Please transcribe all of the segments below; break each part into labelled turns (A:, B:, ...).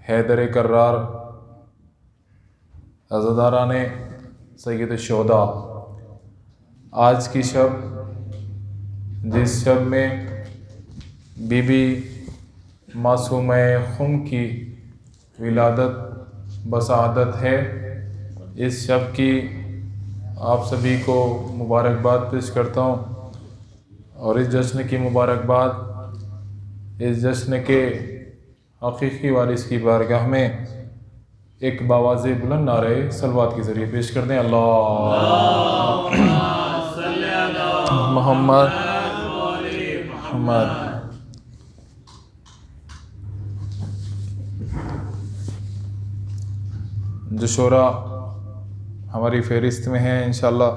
A: حیدر کرار، عزاداران سید الشہداء، آج کی شب جس شب میں بی بی معصومہ خم کی ولادت بسعادت ہے، اس شب کی آپ سبھی کو مبارکباد پیش کرتا ہوں، اور اس جشن کی مبارکباد اس جشن کے حقیقی وارث کی بارگاہ میں ایک باواز بلند نعرہ صلوات کے ذریعے پیش کر دیں۔ اللہ محمد محمد۔ جو شعراء ہماری فہرست میں ہیں انشاءاللہ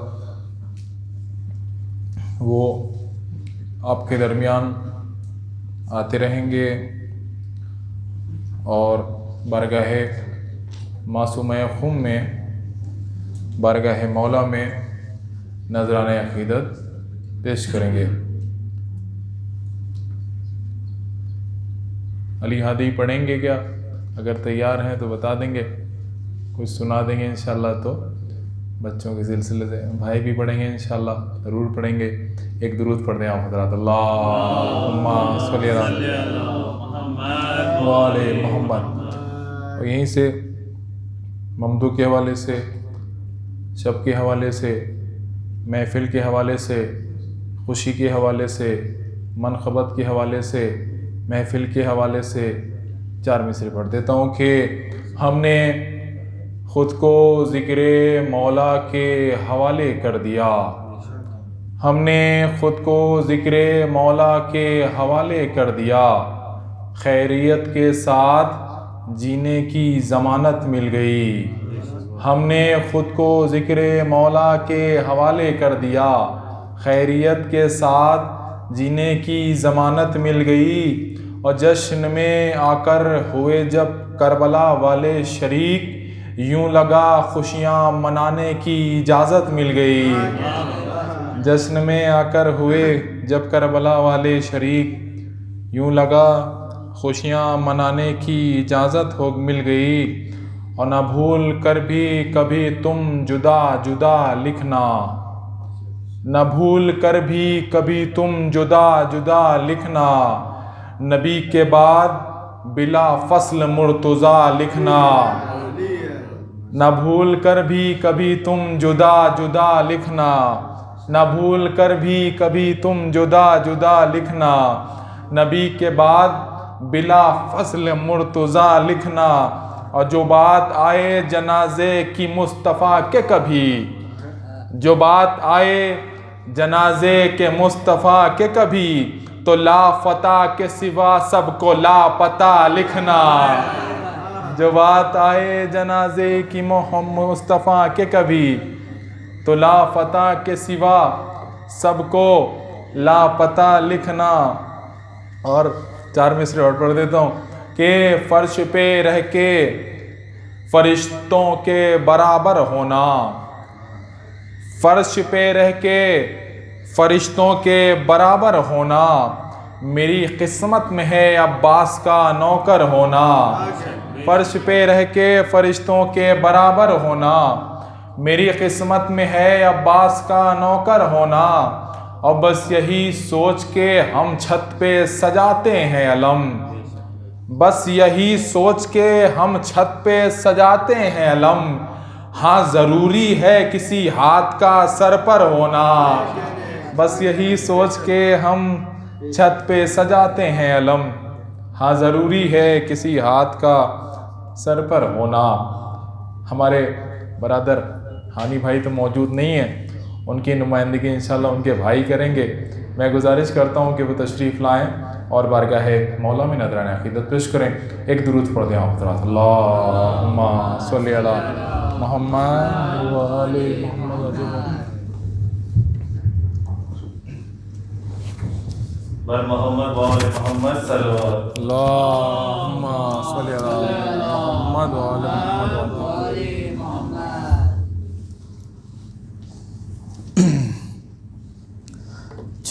A: وہ آپ کے درمیان آتے رہیں گے اور بارگاہ معصومہ خم میں، بارگاہ مولا میں نذرانہ عقیدت پیش کریں گے۔ علی ہادی پڑھیں گے کیا؟ اگر تیار ہیں تو بتا دیں گے، کچھ سنا دیں گے انشاءاللہ، تو بچوں کے سلسلے سے بھائی بھی پڑھیں گے انشاءاللہ، ضرور پڑھیں گے۔ ایک درود پڑھ دیں آپ حضرات، اللہم صلی علی محمد۔ اور یہیں سے ممدوح کے حوالے سے، شب کے حوالے سے، محفل کے حوالے سے، خوشی کے حوالے سے، منقبت کے حوالے سے، محفل کے حوالے سے 4 مصرے پڑھ دیتا ہوں کہ ہم نے خود کو ذکر مولا کے حوالے کر دیا، ہم نے خود کو ذکر مولا کے حوالے کر دیا، خیریت کے ساتھ جینے کی ضمانت مل گئی، ہم نے خود کو ذکر مولا کے حوالے کر دیا، خیریت کے ساتھ جینے کی ضمانت مل گئی، اور جشن میں آ کر ہوئے جب کربلا والے شریک، یوں لگا خوشیاں منانے کی اجازت مل گئی، جشن میں آ کر ہوئے جب کربلا والے شریک، یوں لگا خوشیاں منانے کی اجازت مل گئی، اور نہ بھول کر بھی کبھی تم جدا جدا لکھنا، نہ بھول کر بھی کبھی تم جدا جدا لکھنا، نبی کے بعد بلا فصل مرتضیٰ لکھنا، نہ بھول کر بھی کبھی تم جدا جدا لکھنا، نہ بھول کر بھی کبھی تم جدا جدا لکھنا، نبی کے بعد بلا فصل مرتضیٰ لکھنا، اور جو بات آئے جنازے کی مصطفیٰ کے کبھی، جو بات آئے جنازے کے مصطفیٰ کے کبھی، تو لافتہ کے سوا سب کو لاپتہ لکھنا، جو بات آئے جنازے کی مصطفیٰ کے کبھی، تو لافتہ کے سوا سب کو لاپتہ لکھنا۔ اور 4 مصرے اور پڑھ دیتا ہوں کہ فرش پہ رہ کے فرشتوں کے برابر ہونا، فرش پہ رہ کے فرشتوں کے برابر ہونا، میری قسمت میں ہے عباس کا نوکر ہونا، فرش پہ رہ کے فرشتوں کے برابر ہونا، میری قسمت میں ہے عباس کا نوکر ہونا، اور بس یہی سوچ کے ہم چھت پہ سجاتے ہیں علم، بس یہی سوچ کے ہم چھت پہ سجاتے ہیں علم، ہاں ضروری ہے کسی ہاتھ کا سر پر ہونا، بس یہی سوچ کے ہم چھت پہ سجاتے ہیں علم، ہاں ضروری ہے کسی ہاتھ کا سر پر ہونا۔ ہمارے برادر ہانی بھائی تو موجود نہیں ہیں، ان کی نمائندگی انشاءاللہ ان کے بھائی کریں گے۔ میں گزارش کرتا ہوں کہ وہ تشریف لائیں اور بارگاہ مولا میں نذرانہ عقیدت پیش کریں۔ ایک درود پڑھ دیں آپ حضرات، اللہم صلی علی محمد و آل محمد۔
B: بر محمد و آل محمد صلوات۔
A: اللہم صلی علی محمد و آل محمد۔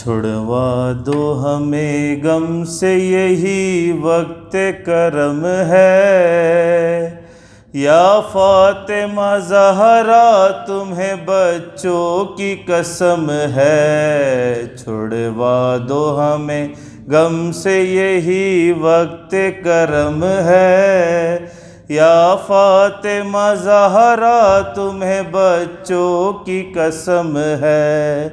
C: چھڑوا دو ہمیں غم سے یہی وقت کرم ہے، یا فاطمہ زہرا تمہیں بچوں کی قسم ہے، چھڑوا دو ہمیں غم سے یہی وقت کرم ہے، یا فاطمہ زہرا تمہیں بچوں کی قسم ہے،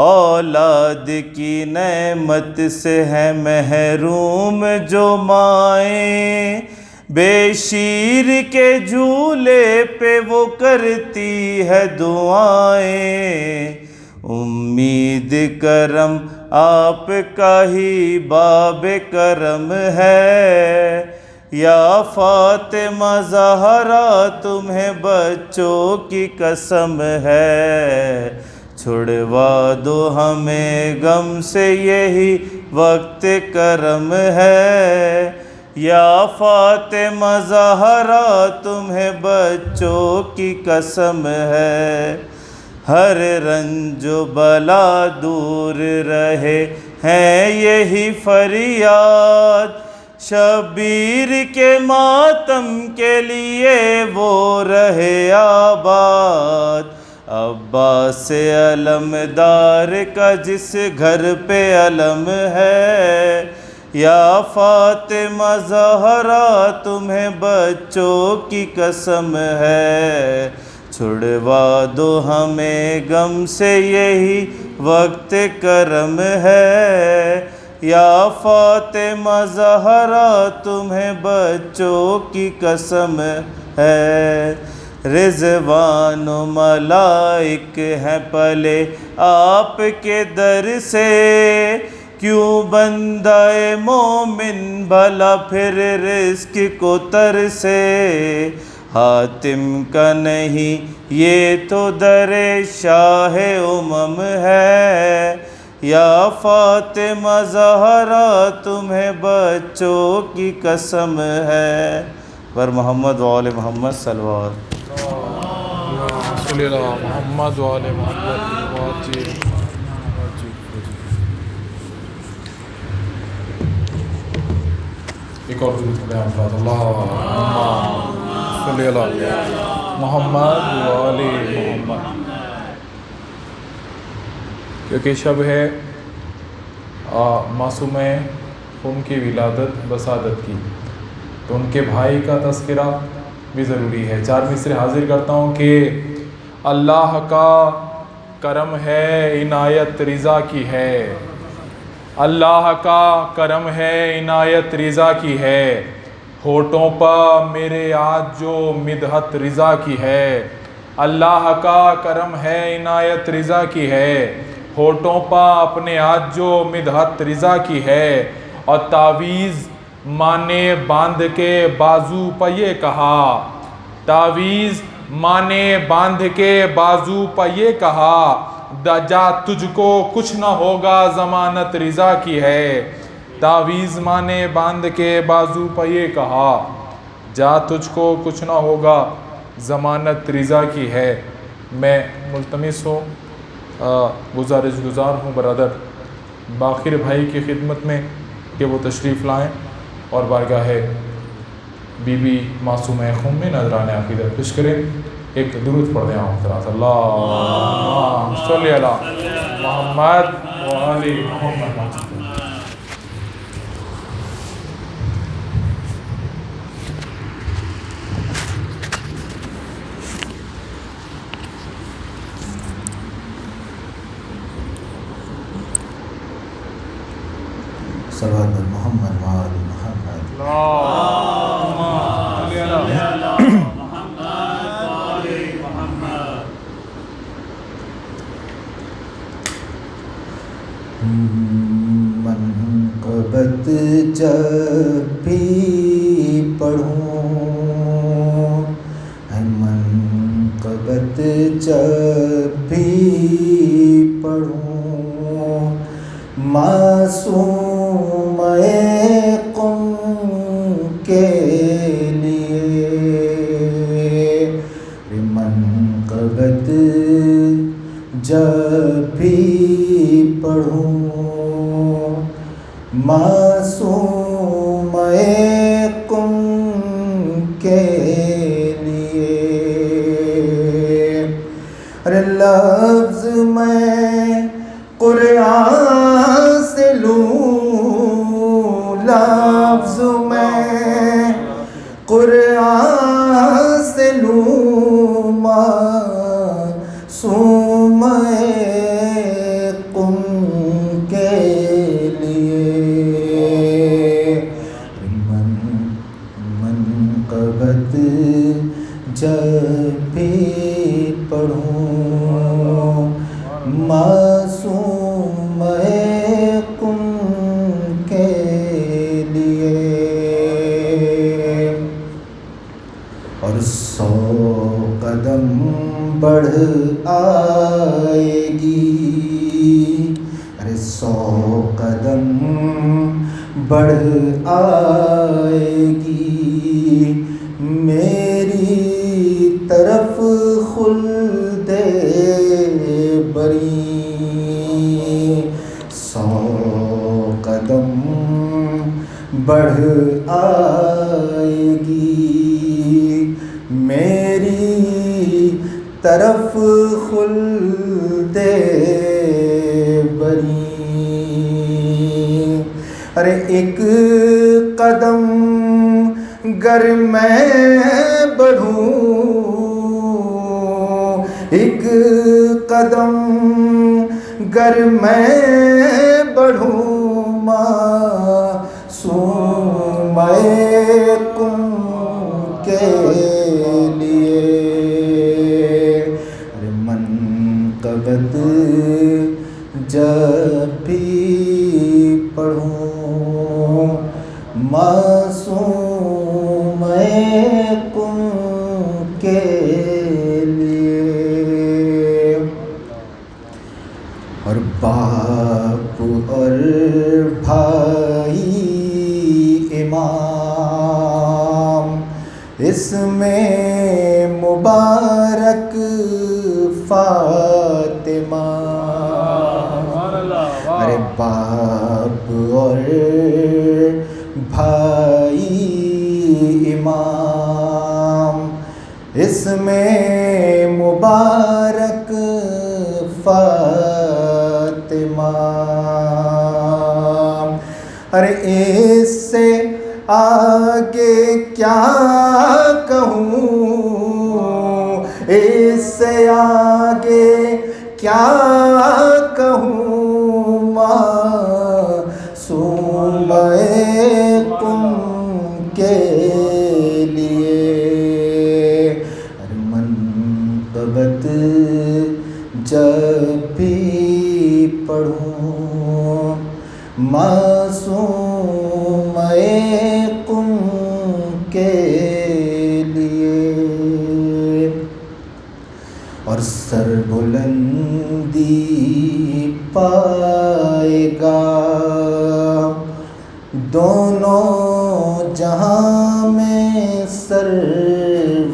C: اولاد کی نعمت سے ہے محروم جو مائیں، بے شیر کے جھولے پہ وہ کرتی ہے دعائیں، امید کرم آپ کا ہی باب کرم ہے، یا فاطمہ زہرا تمہیں بچوں کی قسم ہے، چھڑوا دو ہمیں غم سے یہی وقت کرم ہے، یا فاطمہ زہرا تمہیں بچوں کی قسم ہے، ہر رنج و بلا دور رہے ہیں یہی فریاد، شبیر کے ماتم کے لیے وہ رہے آباد، عباس علمدار کا جس گھر پہ علم ہے، یا فاطمہ زہرا تمہیں بچوں کی قسم ہے، چھڑوا دو ہمیں غم سے یہی وقت کرم ہے، یا فاطمہ زہرا تمہیں بچوں کی قسم ہے، رضوان و ملائک ہیں پلے آپ کے در سے، کیوں بندہ مومن بھلا پھر رزق کو ترسے، حاتم کا نہیں یہ تو در شاہ امم ہے، یا فاطمہ زہرا تمہیں بچوں کی قسم ہے، پر محمد و آل محمد صلوات
A: صلی اللہ محمد و آل محمد۔ ایک اور درود پڑھیں افراد، اللہم صلی اللہ محمد و آل محمد۔ کیونکہ شب ہے معصوم قوم کی ولادت وسادت کی، تو ان کے بھائی کا تذکرہ بھی ضروری ہے۔ چار مصرے حاضر کرتا ہوں کہ اللہ کا کرم ہے عنایت رضا کی ہے، اللہ کا کرم ہے عنایت رضا کی ہے، ہونٹوں پہ میرے آج جو مدحت رضا کی ہے، اللہ کا کرم ہے عنایت رضا کی ہے، ہونٹوں پہ اپنے آج جو مدحت رضا کی ہے، اور تعویذ مانے باندھ کے بازو پہ یہ کہا، تعویذ مانے باندھ کے بازو پہ یہ کہا، جا تجھ کو کچھ نہ ہوگا ضمانت رضا کی ہے، تعویذ مانے باندھ کے بازو پہ یہ کہا، جا تجھ کو کچھ نہ ہوگا ضمانت رضا کی ہے۔ میں ملتمس ہوں، گزارش گزار ہوں برادر باقر بھائی کی خدمت میں کہ وہ تشریف لائیں اور بارگاہ بی بی معصومہ قوم میں نذرانِ عقیدت پیش کریں۔ ایک درود پڑھ دیں آپ حضرات، اللہم صلی علی محمد و آل محمد۔
D: صلوات محمد و آل محمد۔
A: اللہم صلی علی
D: منقبت جب بھی پڑھوں، منقبت جب بھی پڑھوں، معصوم قوم کے لیے، منقبت جب بھی پڑھوں، معصوم کن کے لیے. ارے لفظ میں قرآن سے لوں، لفظ میں قرآن سے لوں، معصوم قم کے لیے. منقبت جب بھی پڑھوں، معصوم قم کے لیے. اور 100 قدم بڑھ آئے گی، ارے 100 قدم بڑھ آئے گی میری طرف خلد بری. 100 قدم بڑھ آئے گی میری طرف خلد بری. ارے ایک قدم گر میں بڑھوں، ایک قدم گر میں بڑھوں، معصوم قم کے لیے. منقبت جب بھی پڑھوں، معصوم قم کے لیے. اور باپ اور بھائی امام، اس میں مبارک فاطمہ. ارے باپ اور بھائی امام، اس میں مبارک فاطمہ. ارے اس سے آگے کیا کہوں، اس سے آگے کیا کہوں، معصوم قم کے لیے. منقبت جب بھی پڑھوں، معصوم قم کے لیے. اور سر بلندی پائے گا دونوں جہاں میں سر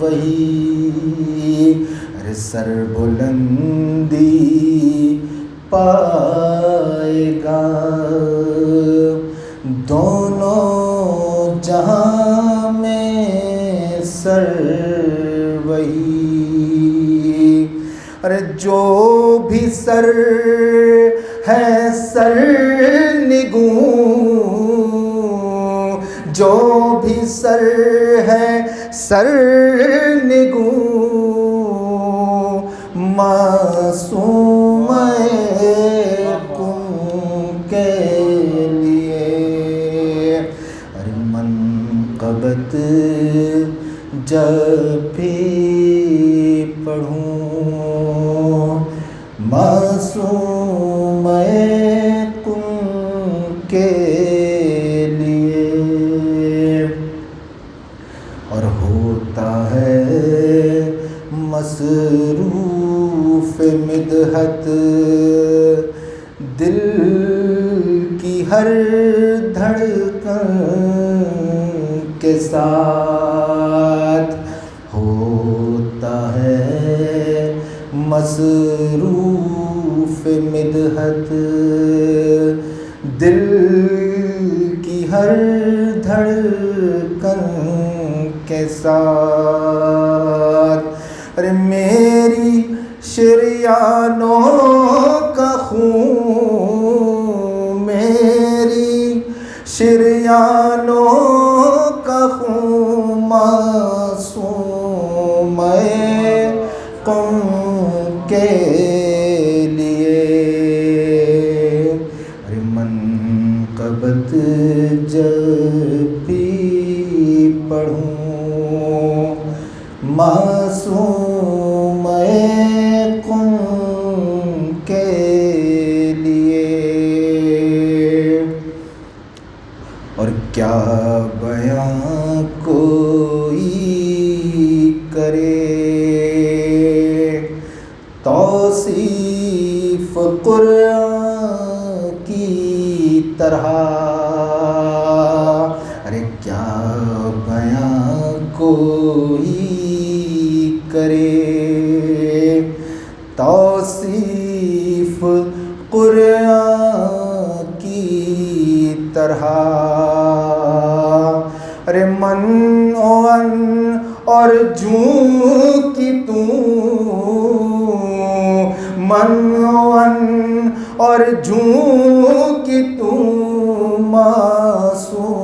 D: وہی. ارے سر بلندی پائے گا دونوں جہاں میں سر وہی. ارے جو بھی سر ہے سر نگوں، جو بھی سر ہے سر نگوں، معصوم قم کے لیے. ارے منقبت جب بھی پڑھوں، معصوم قم کے لیے. اور ہوتا ہے مصروف مدحت دل کی ہر دھڑکن کے ساتھ، ہوتا ہے مصروف مدحت دل کے ساتھ. ارے میری شریانوں کا خون، میری شریانوں کا خون معصوم قوم کے لیے. ارے منقبت جب بھی پڑھوں معصوم قوم کے لیے. اور کیا بیاں کوئی کرے توصیف قرآن کی طرح. ارے کیا بیاں کوئی کرے توصیف قرآن کی طرح. ارے من اور جوں کی تو من اور جوں کی تو معصوم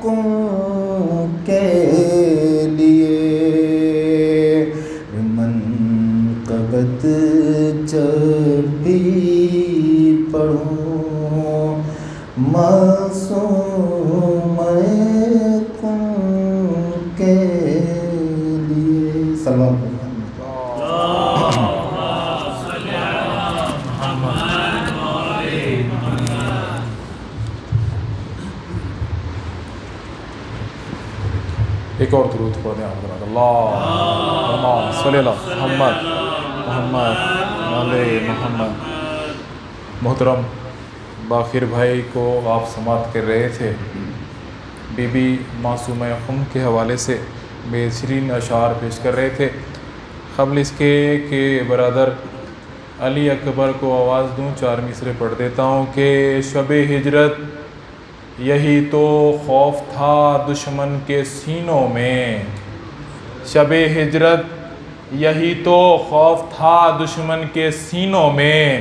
D: قوم کے لیے. منقبت جب بھی پڑھوں معصوم قوم کے لیے. سلام
A: ایک اور درود پڑھ دیں حضرات. اللہم صلی اللہ محمد محمد علی محمد. محترم باخر بھائی کو آپ سماعت کر رہے تھے. بی بی معصومہ قوم کے حوالے سے بہترین اشعار پیش کر رہے تھے. قبل اس کے کہ برادر علی اکبر کو آواز دوں 4 مصرے پڑھ دیتا ہوں کہ شب ہجرت یہی تو خوف تھا دشمن کے سینوں میں. شب ہجرت یہی تو خوف تھا دشمن کے سینوں میں.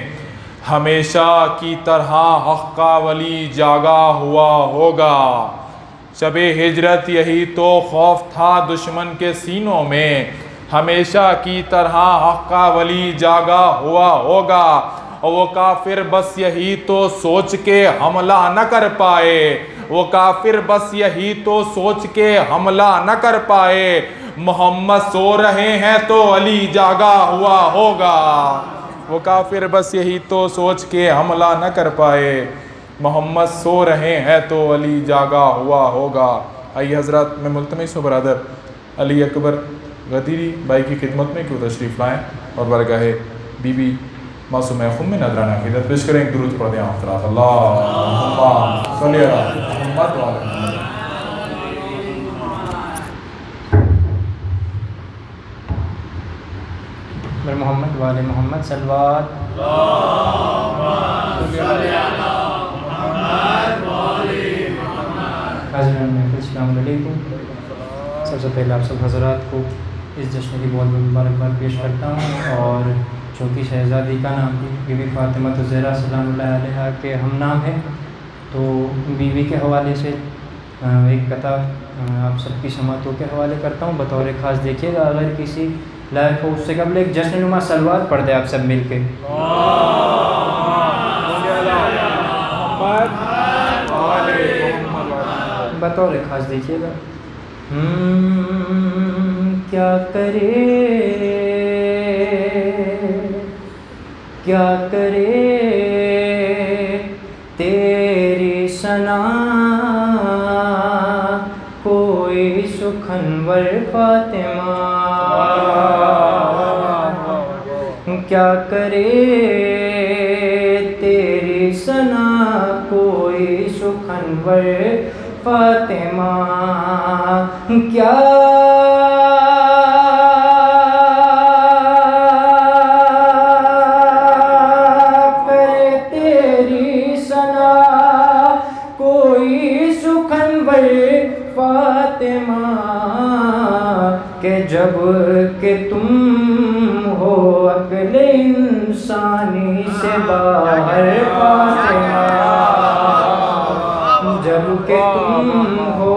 A: ہمیشہ کی طرح حق کا ولی جاگا ہوا ہوگا. شب ہجرت یہی تو خوف تھا دشمن کے سینوں میں. ہمیشہ کی طرح حق کا ولی جاگا ہوا ہوگا. اور وہ کافر بس یہی تو سوچ کے حملہ نہ کر پائے. وہ کافر بس یہی تو سوچ کے حملہ نہ کر پائے. محمد سو رہے ہیں تو علی جاگا ہوا ہوگا. وہ کافر بس یہی تو سوچ کے حملہ نہ کر پائے. محمد سو رہے ہیں تو علی جاگا ہوا ہوگا. آئیے حضرات میں ملتمس ہوں برادر علی اکبر غدیری بھائی کی خدمت میں کیوں تشریف لائیں اور برگاہ بی بی معصومہ قوم میں نذرانہ عقیدت پیش کریں. ایک درود پڑھ دیں حضرات. اللہم صلی اللہ محمد وعلی محمد.
E: محمد وعلی محمد صلوات. حاضرین السلام علیکم. سب سے پہلے آپ سب حضرات کو اس جشن کی بہت بہت مبارکباد پیش کرتا ہوں. اور چونکہ شہزادی کا نام بی بی فاطمہ الزہرا سلام اللہ علیہا کے ہم نام ہے تو بیوی کے حوالے سے ایک قطع آپ سب کی سماعتوں کے حوالے کرتا ہوں. بطور خاص دیکھیے گا اگر کسی لائق ہو. اس سے قبل ایک جشن نما سلوات پڑھ دیں آپ سب مل کے. بطور خاص دیکھیے گا. کیا کرے تیری ثنا کوئی سخنور فاطمہ. کیا کرے تیری ثنا کوئی سخنور فاطمہ. کیا کرے تیری ثنا کوئی سخنور فاطمہ. فاطمہ کہ جب کہ تم ہو عقل انسانی سے باہر فاطمہ، جب کہ تم ہو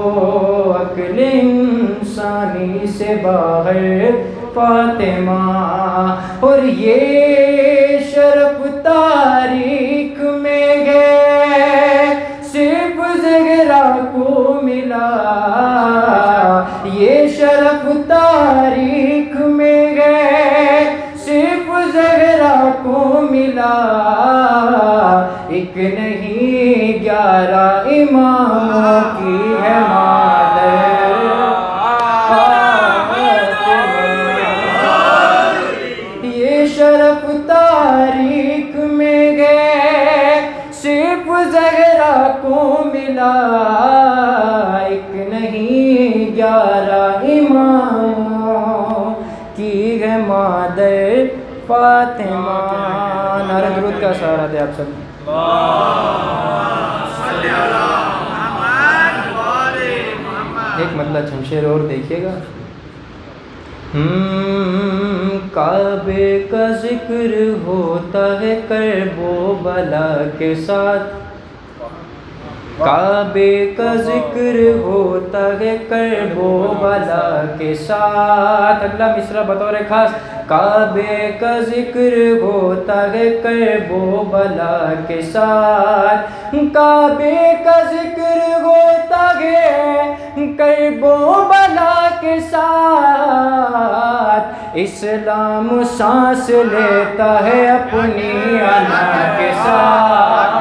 E: عقل انسانی سے باہر فاطمہ، اور یہ شرف تاریخ میں ہے صرف زہرا کو ملا، یہ شرف تاریخ میں ہے صرف زہرا کو ملا، ایک نہیں 11 اماموں کی ہے مادر فاطمہ، یہ شرف تاریخ میں گئے صرف زہرا کو ملا، ایک نہیں 11 اماموں کی ہے مادر فاطمہ۔ نعرہ درود کا سہارا دے آپ سب۔ ایک مطلب شمشیر اور دیکھیے گا۔ کعبے کا ذکر ہوتا ہے کرب و بلا کے ساتھ، کعبے کا ذکر ہوتا ہے کرب و بلا کے ساتھ، اگلا مصرع بطور خاص، کعبے کا ذکر ہوتا ہے کرب و بلا کے ساتھ، کعبے کا ذکر ہوتا ہے کرب و بلا کے ساتھ، اسلام سانس لیتا ہے اپنی انا کے ساتھ،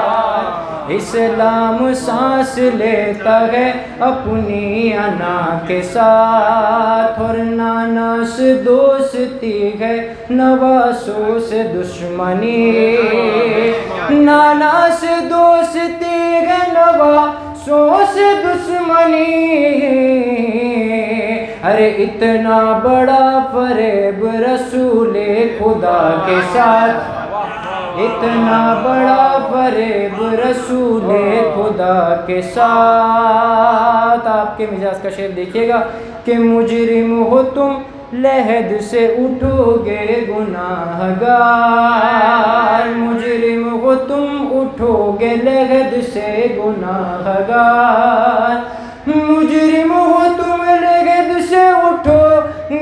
E: اسلام سانس لیتا ہے اپنی انا کے ساتھ، اور نانا سے دوستی ہے نواسوں سے دشمنی، نانا سے دوستی ہے نواسوں سے دشمنی، ارے اتنا بڑا فریب رسول خدا کے ساتھ، اتنا بڑا فریب رسول خدا کے ساتھ۔ آپ کے مزاج کا شعر دیکھیے گا کہ مجرم ہو تم لحد سے اٹھو گے گناہ گار، مجرم ہو تم اٹھو گے لحد سے گناہ گار، مجرم ہو تم لحد سے اٹھو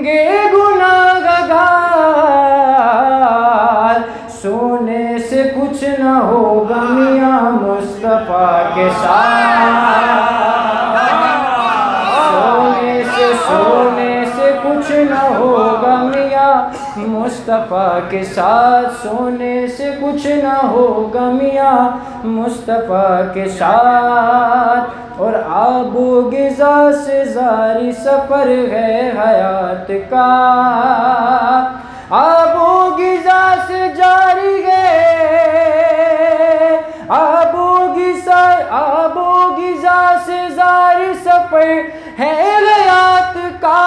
E: گے گناہ گار، سونے سے کچھ نہ ہوگا میاں مصطفیٰ کے ساتھ، سونے سے کچھ نہ ہوگا میاں مصطفیٰ کے ساتھ، سونے سے کچھ نہ ہوگا میاں مصطفیٰ کے ساتھ، اور آب و غذا سے زاری سفر ہے حیات کا، آب و غذا سے جاری ہے، آب و غذا سے جاری سفر ہے حیات کا،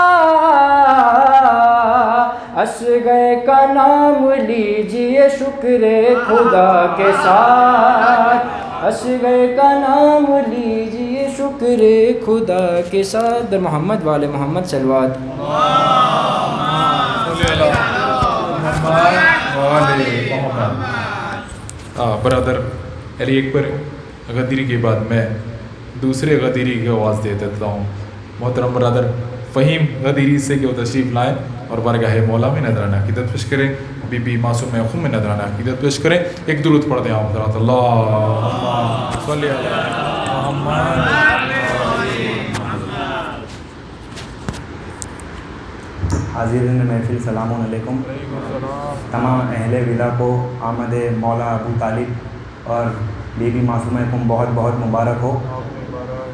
E: اصغر کا نام لیجئے شکر خدا کے ساتھ، اصغر کا نام لیجئے شکر خدا کے ساتھ، در محمد والے محمد صلوات۔
A: برادر علی اکبر غدیری کے بعد میں دوسرے غدیری کی آواز دے دیتا ہوں۔ محترم برادر فہیم غدیری سے کہ وہ تشریف لائیں اور بارگاہ مولا میں نذرانہ عقیدت پیش کریں، بی بی معصوم خم میں نذرانہ عقیدت پیش کریں۔ ایک درود پڑھ دیں آپ حضرات، اللہم صلی علی محمد۔
F: حاضرین محفل سلام علیکم۔ تمام اہل ولا کو آمد مولا ابو طالب اور بی بی معصومہ کم بہت بہت مبارک ہو۔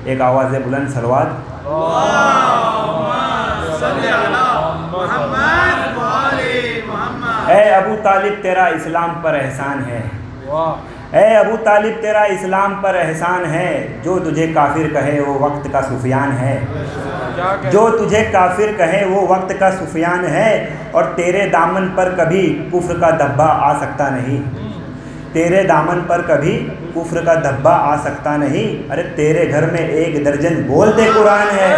F: ایک آواز بلند صلوات۔ اے ابو طالب تیرا اسلام پر احسان ہے، اے ابو طالب تیرا اسلام پر احسان ہے، جو تجھے کافر کہے وہ وقت کا سفیان ہے، جو تجھے کافر کہے وہ وقت کا سفیان ہے، اور تیرے دامن پر کبھی کفر کا دھبا آ سکتا نہیں، تیرے دامن پر کبھی کفر کا دھبا آ سکتا نہیں، ارے تیرے گھر میں 1 درجن بولتے قرآن ہے،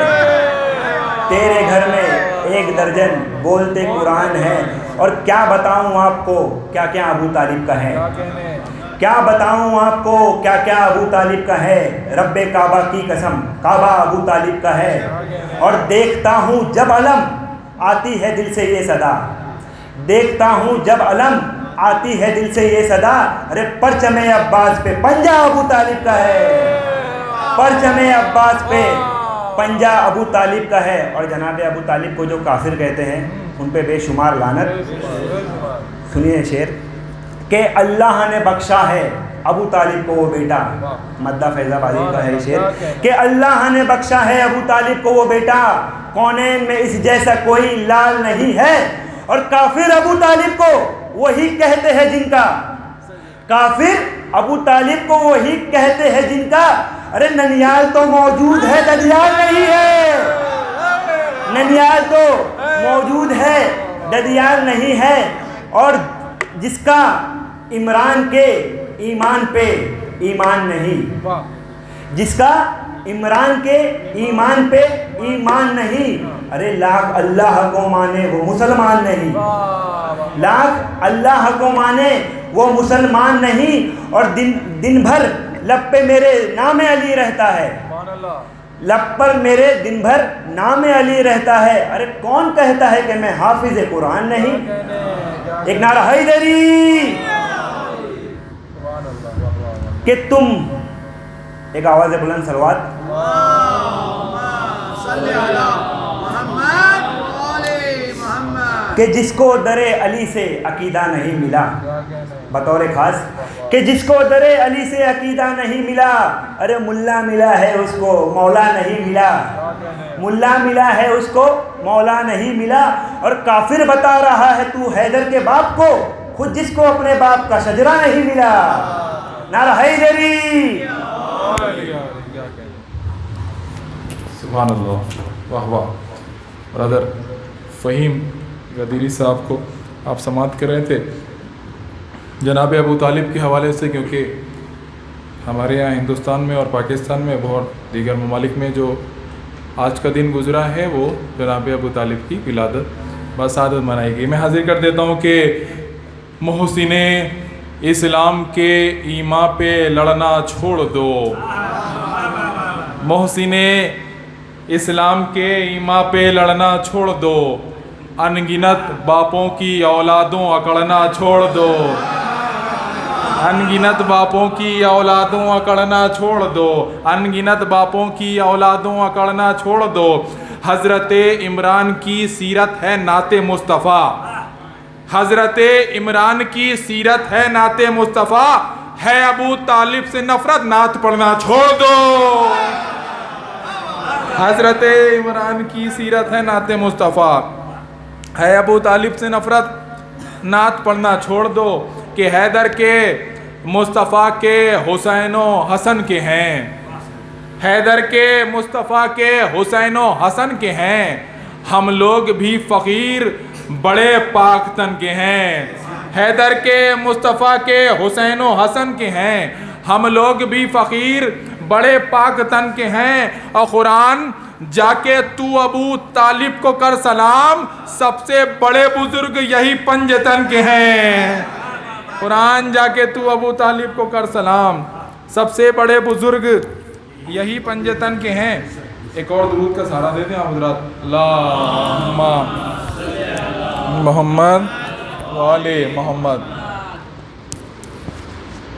F: تیرے گھر میں 1 درجن بولتے قرآن ہے. اور کیا بتاؤں آپ کو کیا کیا ابو طالب کا ہے, کیا بتاؤں آپ کو کیا کیا ابو طالب کا ہے. رب کعبہ کی قسم کعبہ ابو طالب کا ہے. اور دیکھتا ہوں جب علم آتی ہے دل سے یہ صدا, دیکھتا ہوں جب علم آتی ہے دل سے یہ صدا. ارے پرچم عباس پہ پنجہ ابو طالب کا ہے, پرچم عباس پہ پنجہ ابو طالب کا ہے. اور جناب ابو طالب کو جو کافر کہتے ہیں ان پہ بے شمار لعنت. سنیے شعر کہ اللہ نے بخشا ہے ابو طالب کو وہ بیٹا, مدہ فیض آبادی کا ہے شعر کہ اللہ نے بخشا ہے ابو طالب کو وہ بیٹا, کونین میں اس جیسا کوئی لال نہیں ہے. اور کافر ابو طالب کو وہی کہتے ہیں جن کا, کافر ابو طالب کو وہی کہتے ہیں جن کا. ارے ننیال تو موجود ہے ددیال نہیں ہے, ننیال تو موجود ہے ددیال نہیں ہے. اور جس کا عمران کے ایمان پہ ایمان نہیں, جس کا عمران کے ایمان پہ ایمان نہیں. ارے لاکھ اللہ کو مانے وہ مسلمان نہیں, لاکھ اللہ کو مانے وہ مسلمان نہیں. اور دن بھر لب پہ میرے نام علی رہتا ہے, لب پر میرے دن بھر نام علی رہتا ہے. ارے کون کہتا ہے کہ میں حافظ قرآن نہیں. ایک نعرہ حیدری کہ تم, ایک آواز بلند صلوات, کہ جس کو در علی سے عقیدہ نہیں ملا, بطور خاص کہ جس کو در علی سے عقیدہ نہیں ملا. ارے ملا ملا ہے اس کو مولا نہیں ملا, ملا ملا ہے اس کو مولا نہیں ملا. اور کافر بتا رہا ہے تو حیدر کے باپ کو, خود جس کو اپنے باپ کا شجرہ نہیں ملا. نعرہ حیدری.
A: سبحان اللہ, واہ واہ. برادر فہیم غدیری صاحب کو آپ سماعت کر رہے تھے جناب ابو طالب کے حوالے سے, کیونکہ ہمارے یہاں ہندوستان میں اور پاکستان میں بہت دیگر ممالک میں جو آج کا دن گزرا ہے وہ جناب ابو طالب کی ولادت بسعادت منائی گئی. میں حاضر کر دیتا ہوں کہ محسن اسلام کے ایمان پہ لڑنا چھوڑ دو, محسن اسلام کے ایمان پہ لڑنا چھوڑ دو, انگنت باپوں کی اولادوں اکڑنا چھوڑ دو, انگنت باپوں کی اولادوں اکڑنا چھوڑ دو, انگنت باپوں کی اولادوں اکڑنا چھوڑ دو. حضرت عمران کی سیرت ہے نعت مصطفیٰ, حضرت عمران کی سیرت ہے نعت مصطفیٰ. ہے ابو طالب سے نفرت نعت پڑھنا چھوڑ دو, حضرت عمران کی سیرت ہے نعت مصطفیٰ. ہے ابو طالب سے نفرت نعت پڑھنا چھوڑ دو کہ حیدر کے مصطفیٰ کے حسین و حسن کے ہیں, حیدر کے مصطفیٰ کے حسین و حسن کے ہیں. ہم لوگ بھی فقیر بڑے پاک تن کے ہیں, حیدر کے مصطفیٰ کے حسین و حسن کے ہیں. ہم لوگ بھی فقیر بڑے پاک تن کے ہیں. اور قرآن جا کے تو ابو طالب کو کر سلام, سب سے بڑے بزرگ یہی پنجتن کے ہیں. قرآن جا کے تو ابو طالب کو کر سلام, سب سے بڑے بزرگ یہی پنجتن کے ہیں. ایک اور درود کا سہارا دیتے ہیں آپ حضرات. اللہم محمد وآل محمد.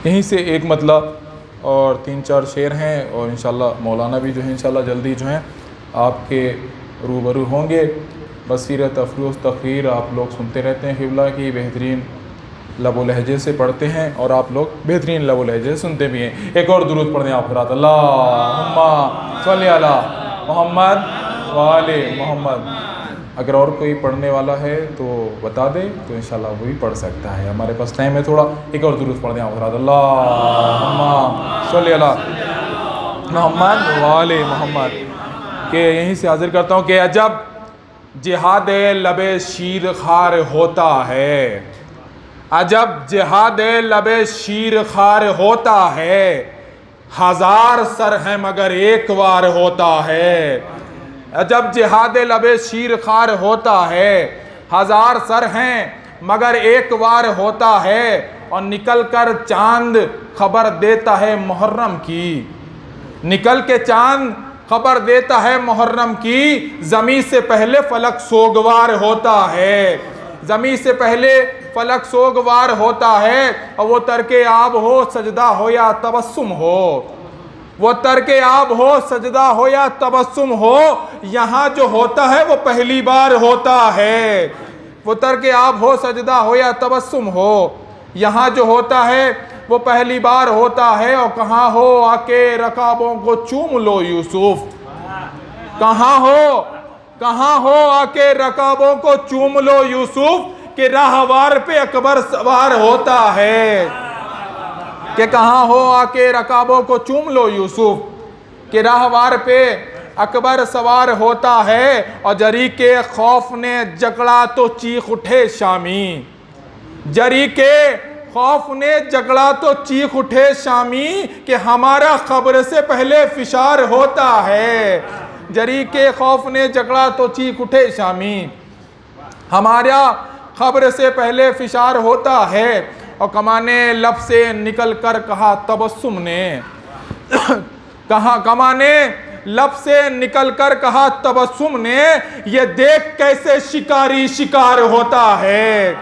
A: یہیں سے ایک مطلب اور 3-4 شعر ہیں, اور انشاءاللہ مولانا بھی جو ہیں انشاءاللہ جلدی جو ہیں آپ کے روبرو ہوں گے. بصیرت افروز تقریر آپ لوگ سنتے رہتے ہیں, قبلہ کی بہترین لب و لہجے سے پڑھتے ہیں اور آپ لوگ بہترین لب و لہجے سے سنتے بھی ہیں. ایک اور درود پڑھیں آپ حضرات. اللہم صلی علی محمد وآل محمد. اگر اور کوئی پڑھنے والا ہے تو بتا دے تو انشاءاللہ وہ بھی پڑھ سکتا ہے, ہمارے پاس ٹائم ہے تھوڑا. ایک اور درود پڑھ دیں آپ حضرات. اللہم صلی علی محمد وآل محمد. کہ یہیں سے حاضر کرتا ہوں کہ عجب جہاد لب شیر خار ہوتا ہے, عجب جہاد لب شیر خار ہوتا ہے, 1000 سر ہے مگر ایک وار ہوتا ہے. جب جہاد لبے شیر خار ہوتا ہے، ہزار سر ہیں مگر ایک وار ہوتا ہے، اور نکل کر چاند خبر دیتا ہے محرم کی، نکل کے چاند خبر دیتا ہے محرم کی، زمین سے پہلے فلک سوگوار ہوتا ہے، زمین سے پہلے فلک سوگوار ہوتا ہے، اور وہ ترک آب ہو سجدہ ہو یا تبسم ہو، وہ ترک آب ہو سجدہ ہو یا تبسم ہو، یہاں جو ہوتا ہے وہ پہلی بار ہوتا ہے، وہ ترک آب ہو سجدہ ہو یا تبسم ہو، یہاں جو ہوتا ہے وہ پہلی بار ہوتا ہے، اور کہاں ہو آ کے رکابوں کو چوم لو یوسف، کہاں ہو آ کے رکابوں کو چوم لو یوسف، کہ راہوار پہ اکبر سوار ہوتا ہے، کہ کہاں ہو آ کے رکابوں کو چوم لو یوسف، کہ راہوار پہ اکبر سوار ہوتا ہے، اور جری کے خوف نے جگڑا تو چیخ اٹھے شامی، جری کے خوف نے جگڑا تو چیخ اٹھے شامی، کہ ہمارا خبر سے پہلے فشار ہوتا ہے، جری کے خوف نے جگڑا تو چیخ اٹھے شامی، ہمارا خبر سے پہلے فشار ہوتا ہے، اور کمانے لب سے نکل کر کہا تبسم نے، کمانے لب سے نکل کر کہا تبسم نے، یہ دیکھ کیسے شکاری شکار ہوتا ہے،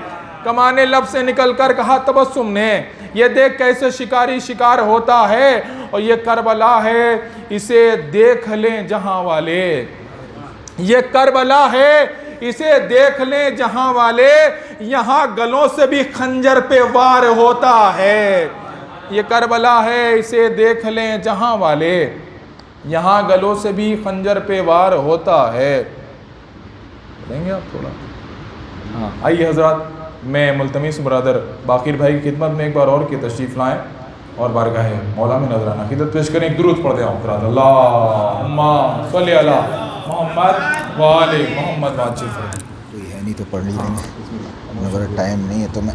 A: کمانے لب سے نکل کر کہا تبسم نے، یہ دیکھ کیسے شکاری شکار ہوتا ہے، اور یہ کربلا ہے اسے دیکھ لیں جہاں والے، یہ کربلا ہے اسے دیکھ لیں جہاں والے، یہاں گلوں سے بھی خنجر پہ وار ہوتا ہے، یہ کربلا ہے اسے دیکھ لیں جہاں والے، یہاں گلوں سے بھی خنجر پہ وار ہوتا ہے۔ دیں گے آپ تھوڑا؟ ہاں آئیے حضرات، میں ملتمس برادر باقر بھائی کی خدمت میں ایک بار اور کی تشریف لائیں، اور بارگاہ مولا میں نذرانہ عقیدت پیش کریں، ایک درود پڑھ دیں حضرات، اللہم صلی علی محمد وآل محمد واجب۔
D: کوئی ہے نہیں تو پڑھ لیں گے، مگر ٹائم نہیں ہے تو میں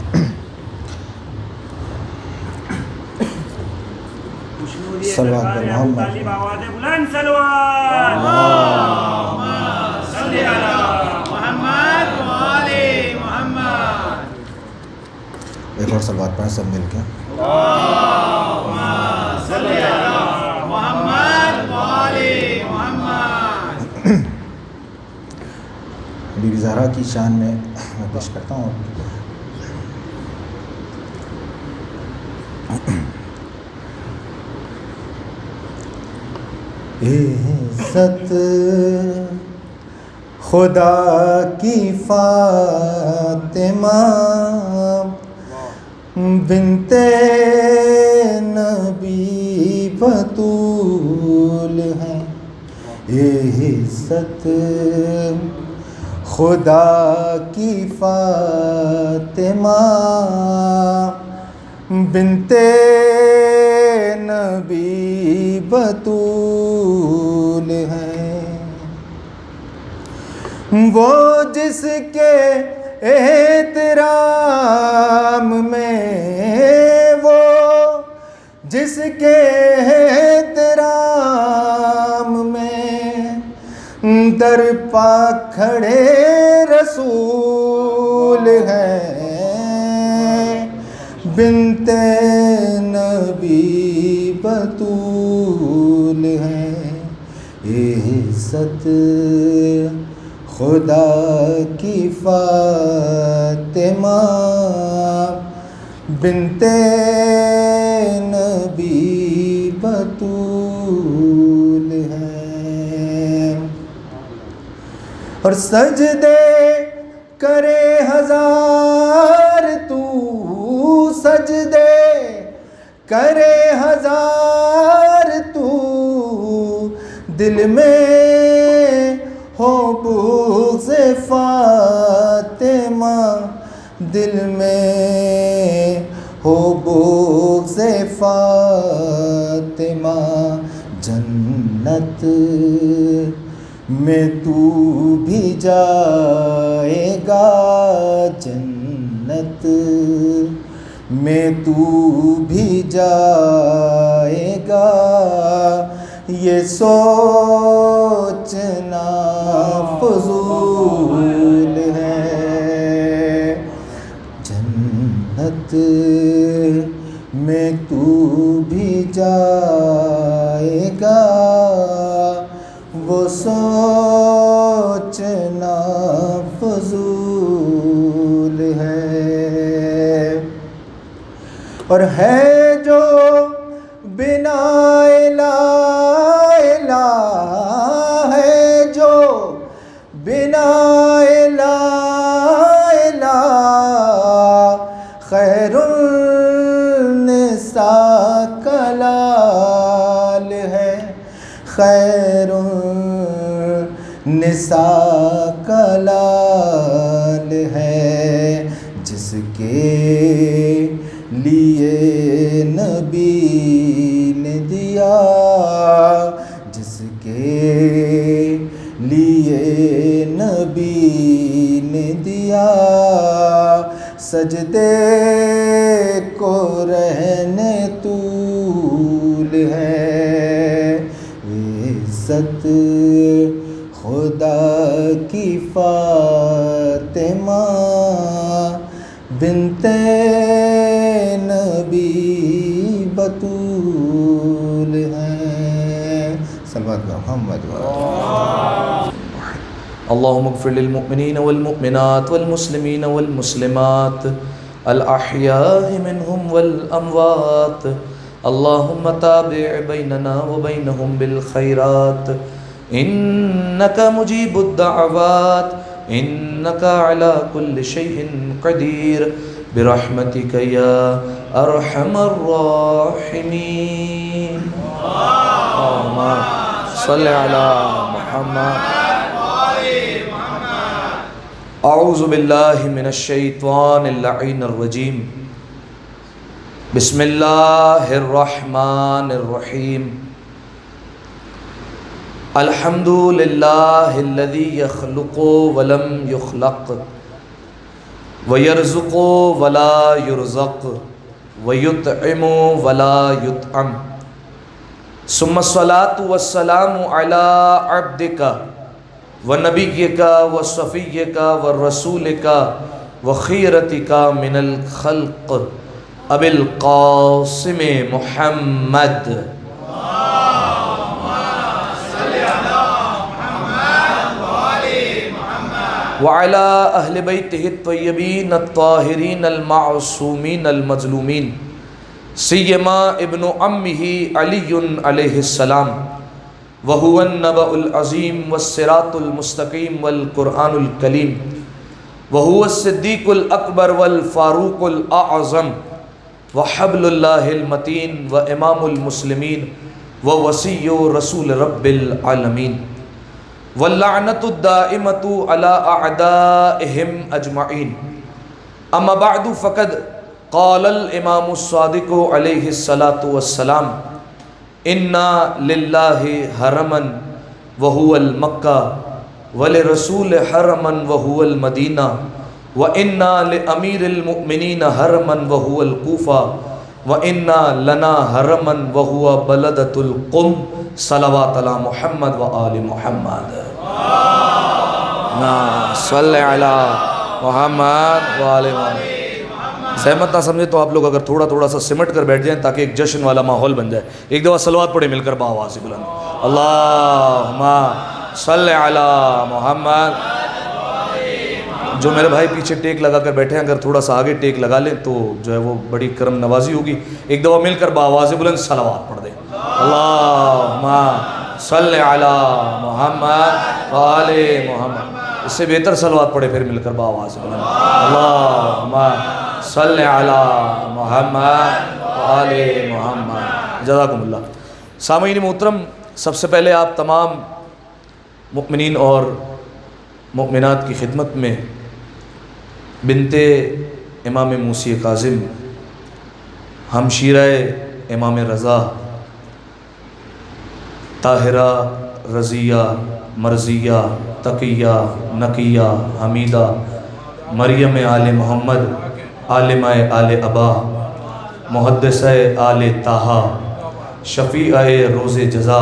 D: صلوات پر محمد، ایک اور صلوات پڑھیں سب مل کے، بی بی زہرا کی شان میں پیش کرتا ہوں۔ عزت خدا کی فاطمہ بنت نبی بطول ہے، عزت خدا کی فاطمہ بنت نبی بطول ہے، وہ جس کے احترام میں، وہ جس کے احترام میں در پا کھڑے رسول ہے، بنت نبی بطول ہے، عزت خدا کی فاطمہ بنت نبی بطول ہے، اور سجدے کرے ہزار تو، سجدے کرے ہزار تو، دل میں ہو بغض فاطمہ، دل میں ہو بغض فاطمہ، جنت میں تو بھی جائے گا، جنت میں تو بھی جائے گا، یہ سوچنا فضول ہے، جنت میں تو بھی جائے گا، وہ سوچنا فضول ہے۔ اور ہے جو بنا لا الہ، ہے جو بنا لا الہ، خیر النساء کا لال ہے، خیر النساء کا لال ہے، جس کے لیے نبی نے دیا، جس کے لیے نبی نے دیا، سجدے کو رہنے طول ہے، عزت خدا کی فاطمہ بنت نبی بطول ہیں۔ صلوات محمد
G: اللهم اغفر للمؤمنين والمؤمنات والمسلمين والمسلمات الأحياء منهم والأموات، اللهم تابع بيننا وبينهم بالخيرات، إنك مجيب الدعوات، إنك على كل شيء قدير، برحمتك يا أرحم الراحمين۔ اللهم صل على محمد۔ اعوذ باللہ من الشیطان اللعین الرجیم، بسم اللہ الرحمن الرحیم، الحمد للہ الذی یخلق ولم یخلق، ویرزق ولا یرزق، ویطعم ولا یطعم، ثم الصلاة والسلام علی عبدک ونبیک وصفیک ورسولک وخیرتک من الخلق ابی القاسم محمد وعلی اہل بیتہ الطیبین الطاہرین المعصومین المظلومین، سیما ابن امہ علی علیہ السلام، وہو النبأ العظیم والصراط المستقیم والقرآن الکلیم، وہو الصدیق الاکبر والفاروق الاعظم، وحبل اللہ المتین وامام المسلمین ووصی رسول رب العالمین، واللعنۃ الدائمۃ علی اعدائہم اجمعین، اما بعد فقد قال الامام الصادق علیہ الصلاۃ والسلام، انا للہ حرما وہو المکہ، ولرسول حرما وہو المدینہ، وانا لامیر المؤمنین حرما وہو الکوفہ، وانا لنا حرما وہو بلدۃ القم، صلوات علی محمد وآل محمد، صلی علی محمد وآل محمد۔ سہمت نہ سمجھے تو آپ لوگ اگر تھوڑا تھوڑا سا سمٹ کر بیٹھ جائیں تاکہ ایک جشن والا ماحول بن جائے، ایک دفعہ صلوات پڑھیں مل کر بآواز بلند، اللہم صلی علی محمد۔ جو میرے بھائی پیچھے ٹیک لگا کر بیٹھے ہیں اگر تھوڑا سا آگے ٹیک لگا لیں تو جو ہے وہ بڑی کرم نوازی ہوگی، ایک دفعہ مل کر بآواز بلند صلوات پڑھ دیں، اللہم صلی علی محمد وآل محمد۔ اس سے بہتر صلوات پڑھے پھر مل کر بآواز بلند، اللہم صلی علی محمد وآل محمد۔ جزاکم اللہ۔ سامعین محترم، سب سے پہلے آپ تمام مؤمنین اور مؤمنات کی خدمت میں بنت امام موسی کاظم، ہمشیرہ امام رضا، طاہرہ، رضیہ، مرضیہ، تقیہ، نقیہ، حمیدہ، مریم آل محمد، عالمہ آل ابا، محدثہ آل طٰہٰ، شفیعہ روز جزا،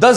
G: 10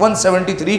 G: 173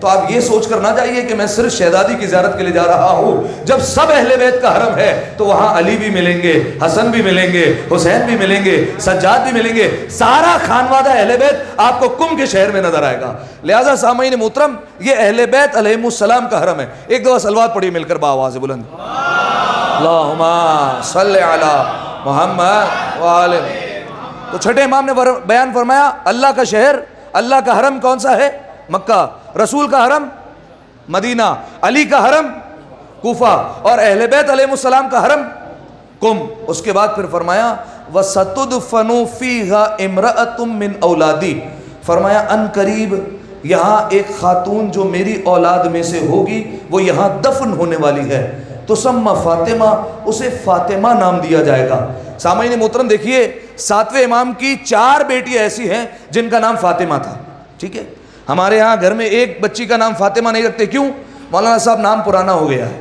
G: تو آپ یہ سوچ کر نہ جائیے کہ میں صرف شہزادی کی زیارت کے لیے جا رہا ہوں. جب سب اہل بیت کا حرم ہے تو وہاں علی بھی ملیں گے, حسن بھی ملیں گے, حسین بھی ملیں گے, سجاد بھی ملیں گے, سارا خانوادہ اہل بیت آپ کو کم کے شہر میں نظر آئے گا. لہٰذا سامعین محترم, یہ اہل بیت علیہم السلام کا حرم ہے. ایک دفعہ صلوات پڑھیے مل کر بآواز بلند, اللہم صلی علی محمد وآل. تو چھٹے امام نے بیان فرمایا اللہ کا شہر, اللہ کا حرم کون سا ہے؟ مکہ. رسول کا حرم مدینہ, علی کا حرم کوفہ, اور اہل بیت علیہ السلام کا حرم قم. اس کے بعد پھر فرمایا وَسَتُدْفَنُ فِيهَا امْرَأَةٌ مِّنْ أَوْلَادِي. فرمایا ان قریب یہاں ایک خاتون جو میری اولاد میں سے ہوگی وہ یہاں دفن ہونے والی ہے. تسمى فاطمہ, اسے فاطمہ نام دیا جائے گا. سامعین محترم دیکھیے, 7ویں امام کی 4 بیٹیاں ایسی ہیں جن کا نام فاطمہ تھا. ٹھیک ہے, ہمارے ہاں گھر میں ایک بچی کا نام فاطمہ نہیں رکھتے. کیوں؟ مولانا صاحب نام پرانا ہو گیا ہے.